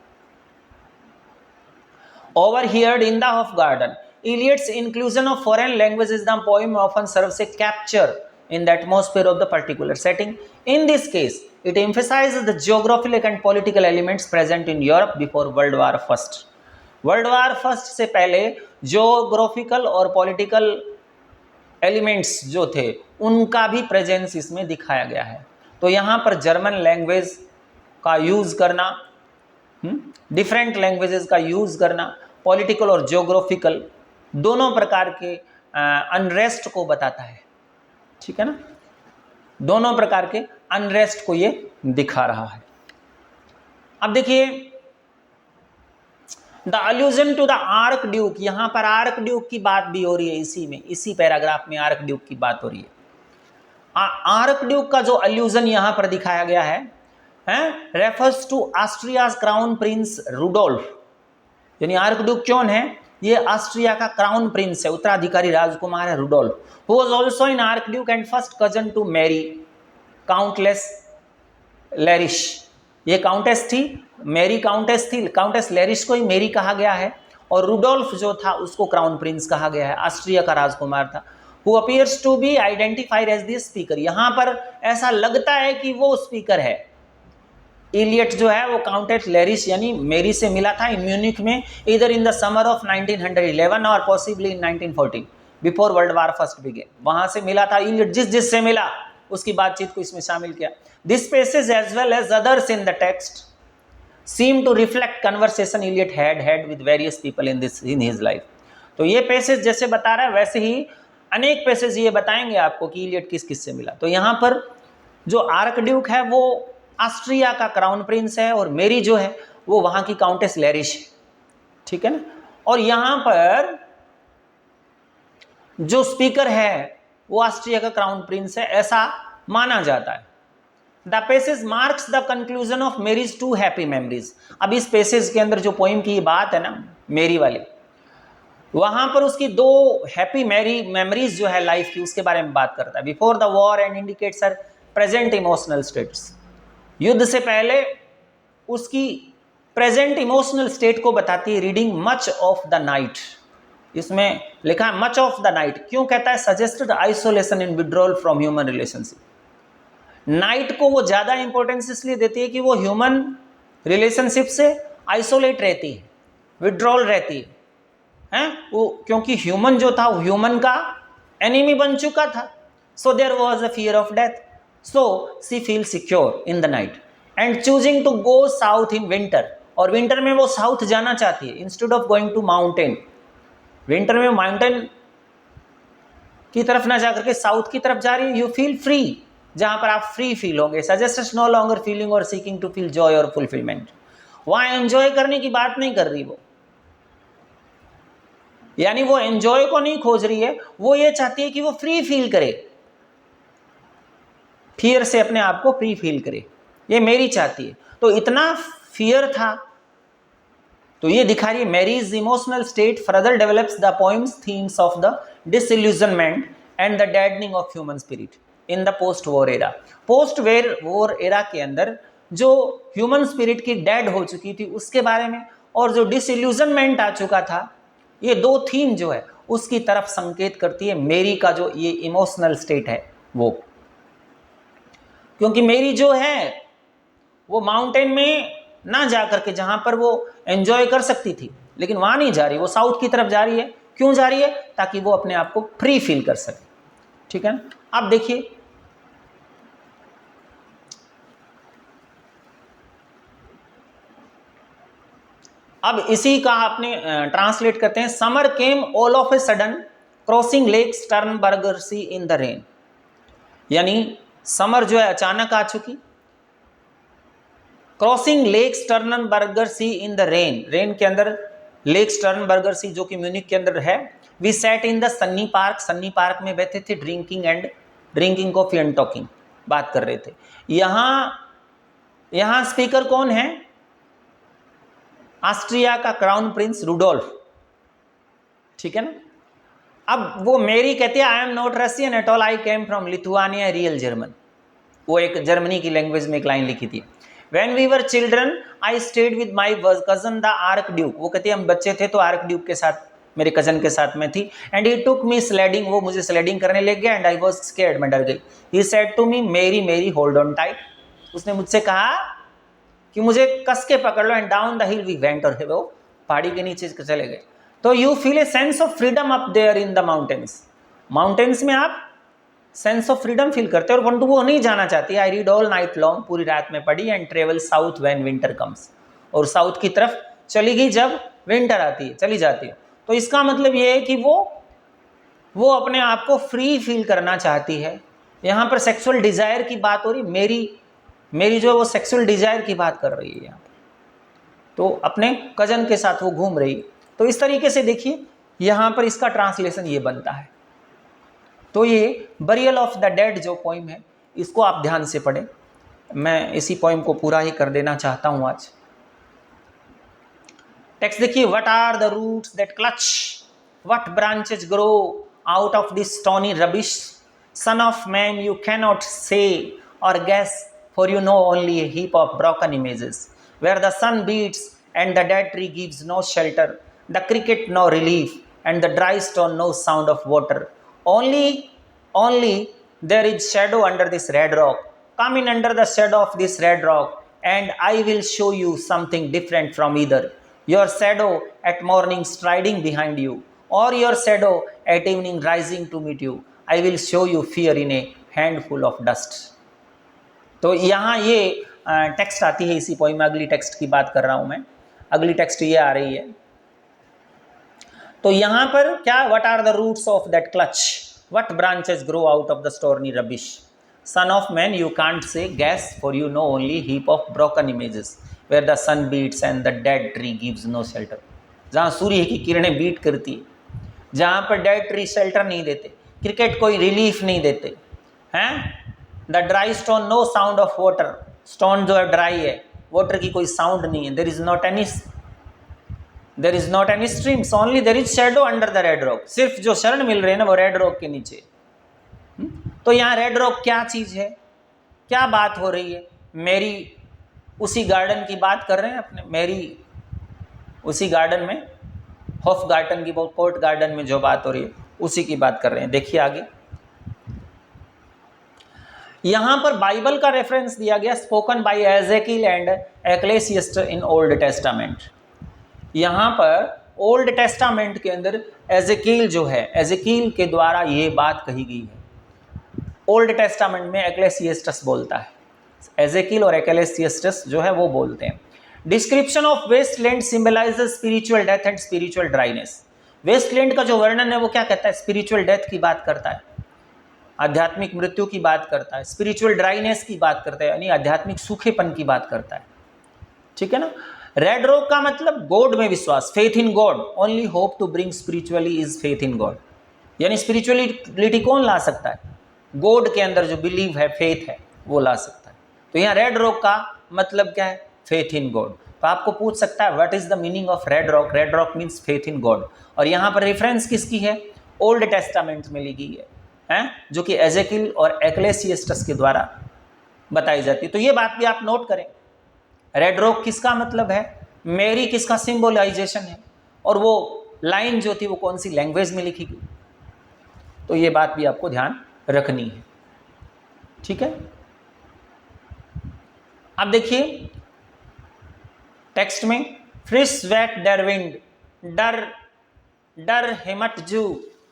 Overheard in the Hofgarten, Eliot's inclusion of foreign languages in the poem often serves a capture in the atmosphere of the particular setting. In this case, it emphasizes the geographical and political elements present in Europe before World War I. World War I से पहले geographical और political elements जो थे उनका भी presence इसमें दिखाया गया है। तो यहाँ पर जर्मन लैंग्वेज का यूज़ करना, डिफरेंट लैंग्वेजेस का यूज़ करना, पॉलिटिकल और जियोग्राफिकल दोनों प्रकार के अनरेस्ट को बताता है, ठीक है ना, दोनों प्रकार के अनरेस्ट को ये दिखा रहा है। अब देखिए, the allusion to the archduke, यहाँ पर आर्क ड्यूक की बात भी हो रही है, इसी में, इसी पैराग्राफ में आर्क ड्यूक की बात हो रही है। आर्क ड्यूक का जो अल्यूजन यहां पर दिखाया गया है refers to Austria's crown prince Rudolf, यानी आर्क ड्यूक कौन है? ये ऑस्ट्रिया का क्राउन प्रिंस है, उत्तराधिकारी राजकुमार है Rudolf, who was also in archduke and first cousin to Marie Countess Larisch. ये काउंटेस थी, मैरी काउंटेस थी, काउंटेस लेरिश को ही मैरी कहा गया है, और रुडोल्फ जो था उसको क्राउन प्रिंस कहा गया है, ऑस्ट्रिया का राजकुमार था। Who appears to be identified as the speaker, यहां पर ऐसा लगता है कि वो स्पीकर है। इलियट जो है वो काउंटेस लेरिश यानी मैरी से मिला था इन म्यूनिख में, इधर इन द समर ऑफ 1911 और possibly in 1914 before world war first began. वहां से मिला था इलियट, जिससे मिला उसकी बातचीत को इसमें शामिल किया। This passage as well as others in the text seem to reflect conversation Eliot had with various people in his life। तो ये पैसेज जैसे बता रहा है वैसे ही अनेक पैसेज ये बताएंगे आपको कि इलियट किस किस से मिला। तो यहाँ पर जो आर्क ड्यूक है वो ऑस्ट्रिया का क्राउन प्रिंस है, और मेरी जो है वो वहाँ की काउंटेस लेरिश है, ठीक है ना। और यहाँ पर जो स्पीकर है वो ऑस्ट्रिया का क्राउन प्रिंस है, ऐसा माना जाता है। The passage marks the conclusion of Marie's two happy memories. अब इस पैसेज के अंदर जो पोइम की बात है ना मेरी वाली, वहां पर उसकी दो हैप्पी मेमोरीज जो है लाइफ की उसके बारे में बात करता है। Before the war and indicates her present emotional states, युद्ध से पहले उसकी प्रेजेंट इमोशनल स्टेट को बताती है। Reading much of the night, इसमें लिखा है मच ऑफ द नाइट, क्यों कहता है? Suggested isolation in withdrawal from human relationship. Night को वो ज्यादा इंपॉर्टेंस इसलिए देती है कि वो ह्यूमन रिलेशनशिप से आइसोलेट रहती है, विड्रॉल रहती है वो, क्योंकि ह्यूमन जो था वो ह्यूमन का एनिमी बन चुका था। So there was a fear of death, so she feel secure in the night and choosing to go south in winter, और विंटर में वो साउथ जाना चाहती है instead of going to mountain. Winter में माउंटेन की तरफ ना जाकर के साउथ की तरफ जा रही है। यू फील फ्री, जहां पर आप फ्री फील होंगे। सजेस्ट नो लॉन्गर फीलिंग और सीकिंग टू फील जॉय और फुलफिलमेंट। वहां एंजॉय करने की बात नहीं कर रही वो, यानी वो एंजॉय को नहीं खोज रही है, वो ये चाहती है कि वो फ्री फील करे, फियर से अपने आप को फ्री फील करे, ये मेरी चाहती है। तो इतना फियर था, तो ये दिखा रही है Marie's emotional state further develops the poem's themes of the disillusionment and the deadening of human spirit in the post war era. Post war era के अंदर जो ह्यूमन स्पिरिट की डेड हो चुकी थी उसके बारे में, और जो डिसइल्यूजनमेंट आ चुका था, ये दो थीम जो है उसकी तरफ संकेत करती है मेरी का जो ये इमोशनल स्टेट है वो। क्योंकि मेरी जो है वो माउंटेन में ना जा करके, जहां पर वो एंजॉय कर सकती थी, लेकिन वहां नहीं जा रही, वो साउथ की तरफ जा रही है। क्यों जा रही है? ताकि वो अपने आप को फ्री फील कर सके, ठीक है ना। अब देखिए अब इसी का आपने ट्रांसलेट करते हैं। Summer came all of a sudden crossing lake Starnbergersee in the rain, यानी समर जो है अचानक आ चुकी, crossing lake Starnbergersee in the rain, rain के अंदर लेक स्टर्नबर्गर सी जो कि म्यूनिक के अंदर है। We sat in the sunny park, sunny park में बैठे थे, ड्रिंकिंग कॉफी एंड टॉकिंग, बात कर रहे थे। यहां स्पीकर कौन है? ऑस्ट्रिया का क्राउन प्रिंस रुडोल्फ, ठीक है ना। अब वो मेरी कहती है आई am not Russian at all, I came from Lithuania real German. वो एक जर्मनी की लैंग्वेज में एक लाइन लिखी थी। When we were children, I stayed with my cousin the Archduke। वो कहती है हम बच्चे थे तो आर्कड्यूक के साथ, मेरे कजन के साथ में थी। And he took me sledding, वो मुझे स्लेडिंग करने ले गया। And I was scared, मैं डर गई। He said to me, Mary, Mary, hold on tight। उसने मुझसे कहा कि मुझे कस के पकड़ लो। And down the hill we went, और वो पहाड़ी के नीचे चले गए। तो you feel a sense of freedom up there in the mountains, mountains में आप सेंस ऑफ फ्रीडम फील करते हैं। और परंतु वो नहीं जाना चाहती। I read all night long, पूरी रात में पढ़ी। And travel south when winter comes, और साउथ की तरफ चली गई जब विंटर आती है, चली जाती है। तो इसका मतलब ये है कि वो अपने आप को फ्री फील करना चाहती है। यहाँ पर सेक्सुअल डिजायर की बात हो रही, मेरी जो है वो सेक्सुअल डिजायर की बात कर रही है यहाँ पर। तो अपने कजन के साथ वो घूम रही। तो इस तरीके से देखिए यहाँ पर इसका ट्रांसलेशन ये बनता है। तो ये बरियल ऑफ द डेड जो पोइम है, इसको आप ध्यान से पढ़ें। मैं इसी पोइम को पूरा ही कर देना चाहता हूं आज। टेक्स्ट देखिए, what are the roots that clutch, what branches grow out of this stony rubbish, son of man you can not say or guess, for you know only a heap of broken images, where the sun beats and the dead tree gives no shelter, the cricket no relief, and the dry stone no sound of water. Only there is shadow under this red rock. Come in under the shadow of this red rock, and I will show you something different from either your shadow at morning striding behind you, or your shadow at evening rising to meet you. I will show you fear in a handful of dust. तो यहाँ ये text आती है इसी poem में। अगली text की बात कर रहा हूँ मैं, अगली टेक्स्ट ये आ रही है। तो यहाँ पर क्या, what are the roots of that clutch, what branches grow out of the stony rubbish, son of man you can't say guess, for you know only heap of broken images, where the sun beats and the dead tree gives no shelter. जहाँ सूर्य की किरणें beat करती है, जहाँ पर dead tree shelter नहीं देते, क्रिकेट कोई रिलीफ नहीं देते हैं, the dry stone no sound of water, stone जो है ड्राई है, वाटर की कोई साउंड नहीं है, there is not any streams, only there is shadow under the red rock. सिर्फ जो शरण मिल रहे हैं ना वो रेड रॉक के नीचे। तो यहाँ रेड रॉक क्या चीज है, क्या बात हो रही है? मेरी उसी गार्डन की बात कर रहे हैं अपने, मेरी उसी गार्डन में, हॉफ गार्डन की, कोर्ट गार्डन में जो बात हो रही है उसी की बात कर रहे हैं। देखिए आगे, यहां पर बाइबल का रेफरेंस दिया गया, spoken by Ezekiel and Ecclesiastes in old testament. यहां पर ओल्ड टेस्टामेंट के अंदर एजेकिल जो है, एजेकिल के द्वारा ये बात कही गई है। ओल्ड टेस्टामेंट में एक्लेसियस्टस बोलता है, एजेकिल और एक्लेसियस्टस जो है वो बोलते हैं। Description of wasteland symbolizes spiritual death and spiritual dryness. Wasteland का जो वर्णन है वो क्या कहता है? स्पिरिचुअल डेथ की बात करता है, आध्यात्मिक मृत्यु की बात करता है, स्पिरिचुअल ड्राइनेस की बात करता है, यानी आध्यात्मिक सूखेपन की बात करता है। ठीक है ना। रेड रॉक का मतलब गॉड में विश्वास, faith in God, only hope to bring spiritually is faith in God. यानी स्पिरिचुअलिटी कौन ला सकता है? गॉड के अंदर जो बिलीव है, फेथ है, वो ला सकता है। तो यहाँ रेड रॉक का मतलब क्या है? Faith in God. तो आपको पूछ सकता है what is the meaning of red rock? Red rock means faith in God. और यहाँ पर रेफरेंस किसकी है? ओल्ड टेस्टामेंट में ली गई है, जो कि एजेकिल और एक्लेसियस्टस के द्वारा बताई जाती है। तो ये बात भी आप नोट करें, रेड रॉक किसका मतलब है, मेरी किसका सिंबलाइजेशन है, और वो लाइन जो थी वो कौन सी लैंग्वेज में लिखी गई। तो ये बात भी आपको ध्यान रखनी है। ठीक है। अब देखिए टेक्स्ट में, फ्रिश वेट डर विंड, डर डर हिमट जू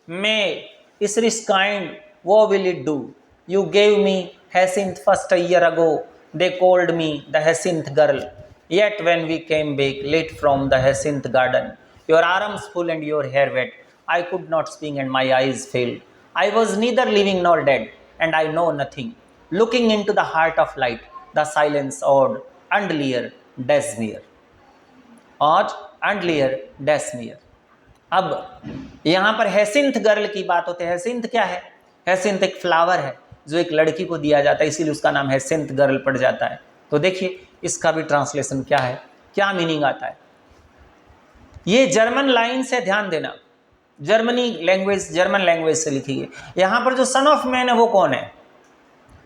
में is this kind, what will it do? You gave me hyacinth first a year ago, they called me the hyacinth girl, yet when we came back late from the hyacinth garden, your arms full and your hair wet, I could not speak and my eyes failed. I was neither living nor dead, and I know nothing. Looking into the heart of light, the silence odd, unclear, Desmere. Odd, unclear, Desmere. अब यहाँ पर hyacinth girl की बात होती है। Hyacinth क्या है? Hyacinth एक फ्लावर है जो एक लड़की को दिया जाता है, इसीलिए उसका नाम हैसिंथ गर्ल पड़ जाता है। तो देखिए इसका भी ट्रांसलेशन क्या है, क्या मीनिंग आता है। ये जर्मन लाइन से ध्यान देना, जर्मनी लैंग्वेज, जर्मन लैंग्वेज से लिखी है। यहाँ पर जो सन ऑफ मैन है वो कौन है?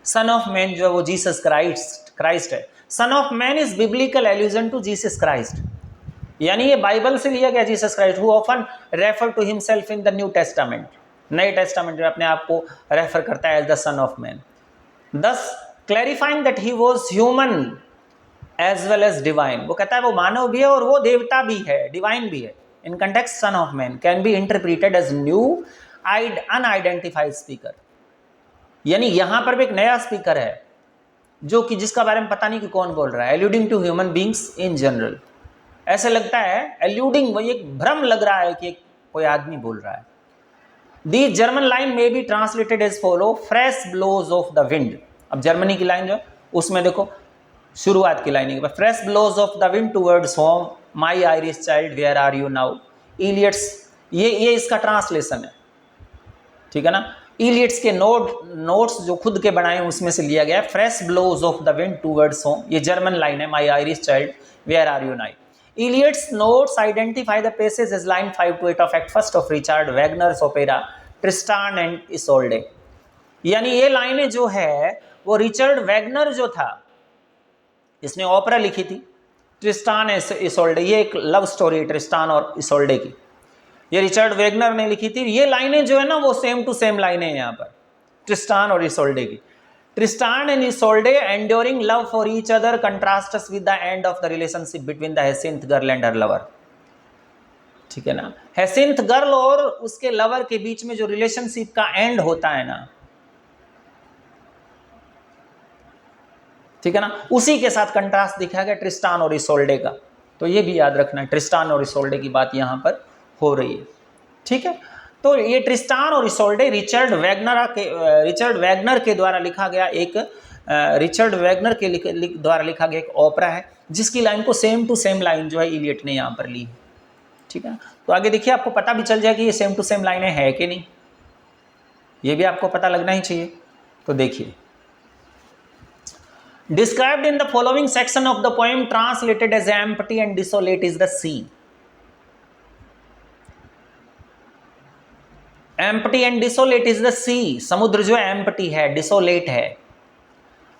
सन ऑफ मैन जो है वो जीसस क्राइस्ट है। Son of man is biblical allusion to Jesus Christ, यानी ये बाइबल से लिया गया Jesus Christ, who often refer to himself in the new testament. नए टेस्टामेंट में अपने आप को रेफर करता है as the son of man, thus clarifying that he was human as well as divine. वो कहता है वो मानव भी है और वो देवता भी है, डिवाइन भी है। In context son of man can be interpreted as new unidentified speaker, यानी यहाँ पर भी एक नया स्पीकर है जो कि जिसका बारे में पता नहीं कि कौन बोल रहा है, alluding to human beings in general. ऐसे लगता है एल्यूडिंग, वही एक भ्रम लग रहा है कि कोई आदमी बोल रहा है। The German line may be translated as follow, fresh blows of the wind. अब जर्मनी की लाइन जो उसमें देखो शुरुआत की line, fresh blows of the wind towards home, my Irish child where are you now, Eliot's. ये इसका translation है, ठीक है ना। इलियट्स के नोट्स जो खुद के बनाए उसमें से लिया गया। Fresh blows of the wind towards home, ये जर्मन लाइन है, my Irish child where are you now. Eliot's notes identify the passage as line 5 to 8 of act first of Richard Wagner's opera Tristan and Isolde. यानी ये लाइनें जो है वो Richard Wagner जो था, इसने ओपेरा लिखी थी ट्रिस्टान इसोल्डे, ये एक लव स्टोरी है ट्रिस्टान और इसोल्डे की, ये रिचर्ड वैगनर ने लिखी थी। ये लाइनें जो है ना वो सेम टू सेम लाइनें हैं यहाँ पर ट्रिस्टान और इसोल्डे की। Tristan and Isolde enduring love for each other contrasts with the end of the relationship between the hyacinth girl and her lover. ठीक है ना, हैसियंथ गर्ल और उसके लवर के बीच में जो रिलेशनशिप का एंड होता है ना, ठीक है ना, उसी के साथ कंट्रास्ट दिखाया गया ट्रिस्टान और इसोल्डे का। तो ये भी याद रखना है, ट्रिस्टान और इसोल्डे की बात यहाँ पर हो रही है। ठीक है, तो ये ट्रिस्टान और इसोल्डे रिचर्ड वैगनर के द्वारा लिखा गया एक द्वारा लिखा गया एक ओपेरा है, जिसकी लाइन को सेम टू सेम लाइन जो है इलियट ने यहाँ पर ली है। ठीक है, तो आगे देखिए, आपको पता भी चल जाए कि ये सेम टू सेम लाइनें है कि नहीं, ये भी आपको पता लगना ही चाहिए। तो देखिए, described in the following section of the poem translated as empty and desolate is the sea. Empty and desolate is the sea. समुद्र जो empty है, desolate है।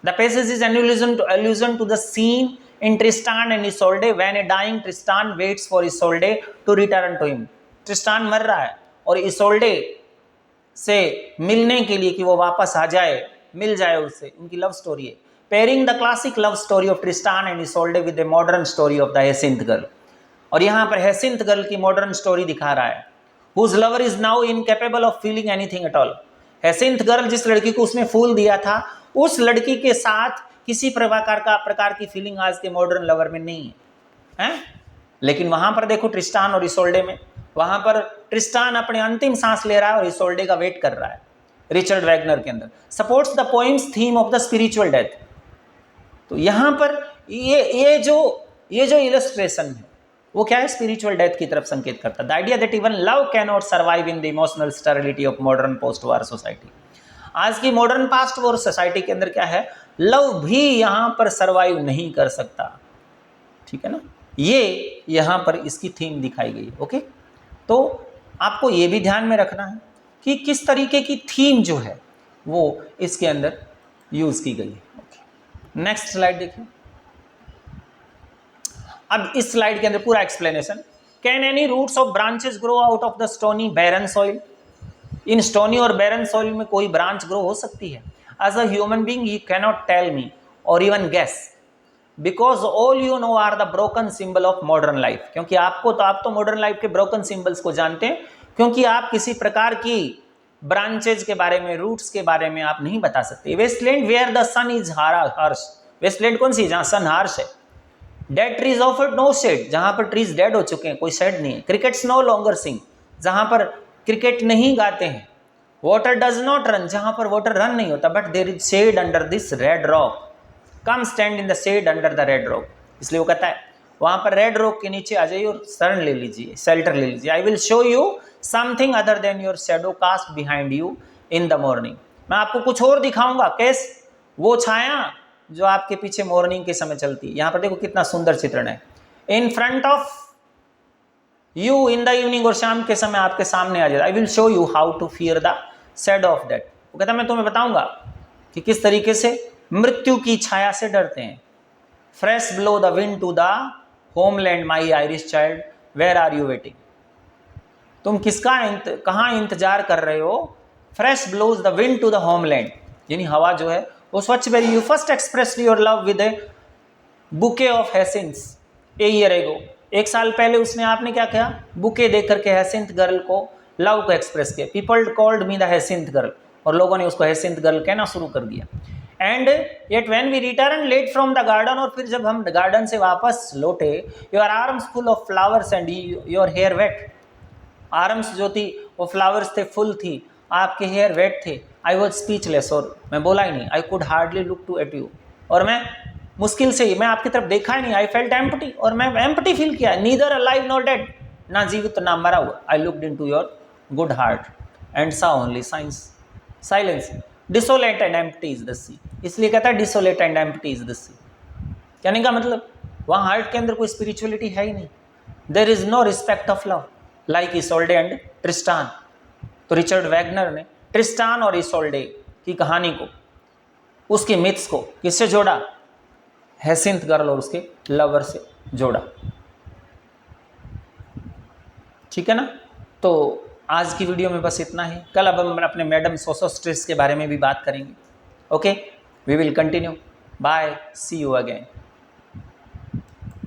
The passage is an allusion to the scene in Tristan and Isolde when a dying Tristan waits for Isolde to return to him. Tristan मर रहा है और Isolde से मिलने के लिए कि वो वापस आ जाए, मिल जाए उससे, उनकी लव स्टोरी है। Pairing the classic love story of Tristan and Isolde with the modern story of the Hyacinth girl. और यहाँ पर Hyacinth girl की modern story दिखा रहा है, whose lover is now incapable of feeling anything at all. Hyacinth girl जिस लड़की को उसने फूल दिया था, उस लड़की के साथ किसी प्रकार की फीलिंग आज के मॉडर्न लवर में नहीं है, हैं? लेकिन वहां पर देखो ट्रिस्टान और इसोल्डे में, वहां पर ट्रिस्टान अपने अंतिम सांस ले रहा है और इसोल्डे का वेट कर रहा है। रिचर्ड वैगनर के अंदर supports the poems theme of the spiritual death. तो यहाँ पर ये जो इलस्ट्रेशन है वो क्या है, स्पिरिचुअल डेथ की तरफ संकेत करता है। The idea that even love can not survive in the emotional sterility of modern post war society. आज की मॉडर्न पास्ट वॉर सोसाइटी के अंदर क्या है, लव भी यहाँ पर सर्वाइव नहीं कर सकता। ठीक है ना, ये यहाँ पर इसकी थीम दिखाई गई। ओके, तो आपको ये भी ध्यान में रखना है कि किस तरीके की थीम जो है वो इसके अंदर यूज की गई है। नेक्स्ट स्लाइड देखिए। अब इस स्लाइड के अंदर पूरा explanation. Can any roots of branches grow out of the stony barren soil. इन स्टोनी और बैरन सॉइल में कोई ब्रांच ग्रो हो सकती है। As a human being you can not tell me or even guess, because all you know are the broken symbol of modern life. क्योंकि आप तो मॉडर्न लाइफ के ब्रोकन सिंबल्स को जानते हैं, क्योंकि आप किसी प्रकार की ब्रांचेज के बारे में, रूट्स के बारे में आप नहीं बता सकते। Wasteland where the sun is harsh. Wasteland कौन सी, जहां सन हार्श है। Dead trees offered no shade, जहां पर ट्रीज डेड हो चुके हैं, कोई शेड नहीं है। क्रिकेट्स नो लॉन्गर सिंग, जहां पर क्रिकेट नहीं गाते हैं। वाटर डज नॉट रन, जहां पर वाटर रन नहीं होता। But there is shade under this red rock, come stand in the shade under the red rock. इसलिए वो कहता है वहां पर रेड रॉक के नीचे आ जाइए और शरण ले लीजिए, शेल्टर ले लीजिए। I will show you something other than your shadow cast behind you in the morning. मैं आपको कुछ और दिखाऊंगा, कैस वो छाया जो आपके पीछे मॉर्निंग के समय चलती है। यहाँ पर देखो कितना सुंदर चित्रण है। In front of you in the evening, और शाम के समय आपके सामने आ जाए। I will show you how to fear the shadow of death. वो कहता है मैं तुम्हें बताऊंगा कि किस तरीके से मृत्यु की छाया से डरते हैं। Fresh blow the wind to the homeland my Irish child where are you waiting. तुम किसका कहाँ इंतजार कर रहे हो। Fresh blows the wind to the homeland, यानी हवा जो है वो स्वच्छ बेरी। You first express your love with a bouquet of hyacinths a year ago. एक साल पहले उसने आपने क्या किया, बुके देख करके हैसिंथ गर्ल को लव को एक्सप्रेस किया। People called me the hyacinth girl, और लोगों ने उसको हैसिंथ गर्ल कहना शुरू कर दिया। And yet when we return late from the garden, और फिर जब हम गार्डन से वापस लौटे, your arms full of flowers and your hair wet. Arms जो थी वो फ्लावर्स थे, फुल थी, आपके हेयर वेट थे। आई वॉज स्पीचलेस, और मैं बोला ही नहीं। I could hardly look to at you, और मैं मुश्किल से ही, मैं आपकी तरफ देखा ही नहीं। आई फेल्ट एम्प्टी, और मैं एम्प्टी फील किया। नीदर अलाइव नॉट डेड, ना जीवित ना मरा हुआ। I looked into your good heart and saw only science. Silence. Desolate and empty is the sea, इसलिए कहता है desolate and empty is the sea. कहने का मतलब वहाँ हार्ट के अंदर कोई स्पिरिचुअलिटी है ही नहीं। There is no respect of love like Isolde and Tristan. तो रिचर्ड वैगनर ने ट्रिस्टान और इसोल्डे की कहानी को, उसके मिथ्स को किससे जोड़ा? हैसिंथ गर्ल और उसके लवर से जोड़ा। ठीक है ना। तो आज की वीडियो में बस इतना ही। कल अब हम अपने मैडम सोसोस्ट्रेस के बारे में भी बात करेंगे। Okay, we will continue. Bye, see you again.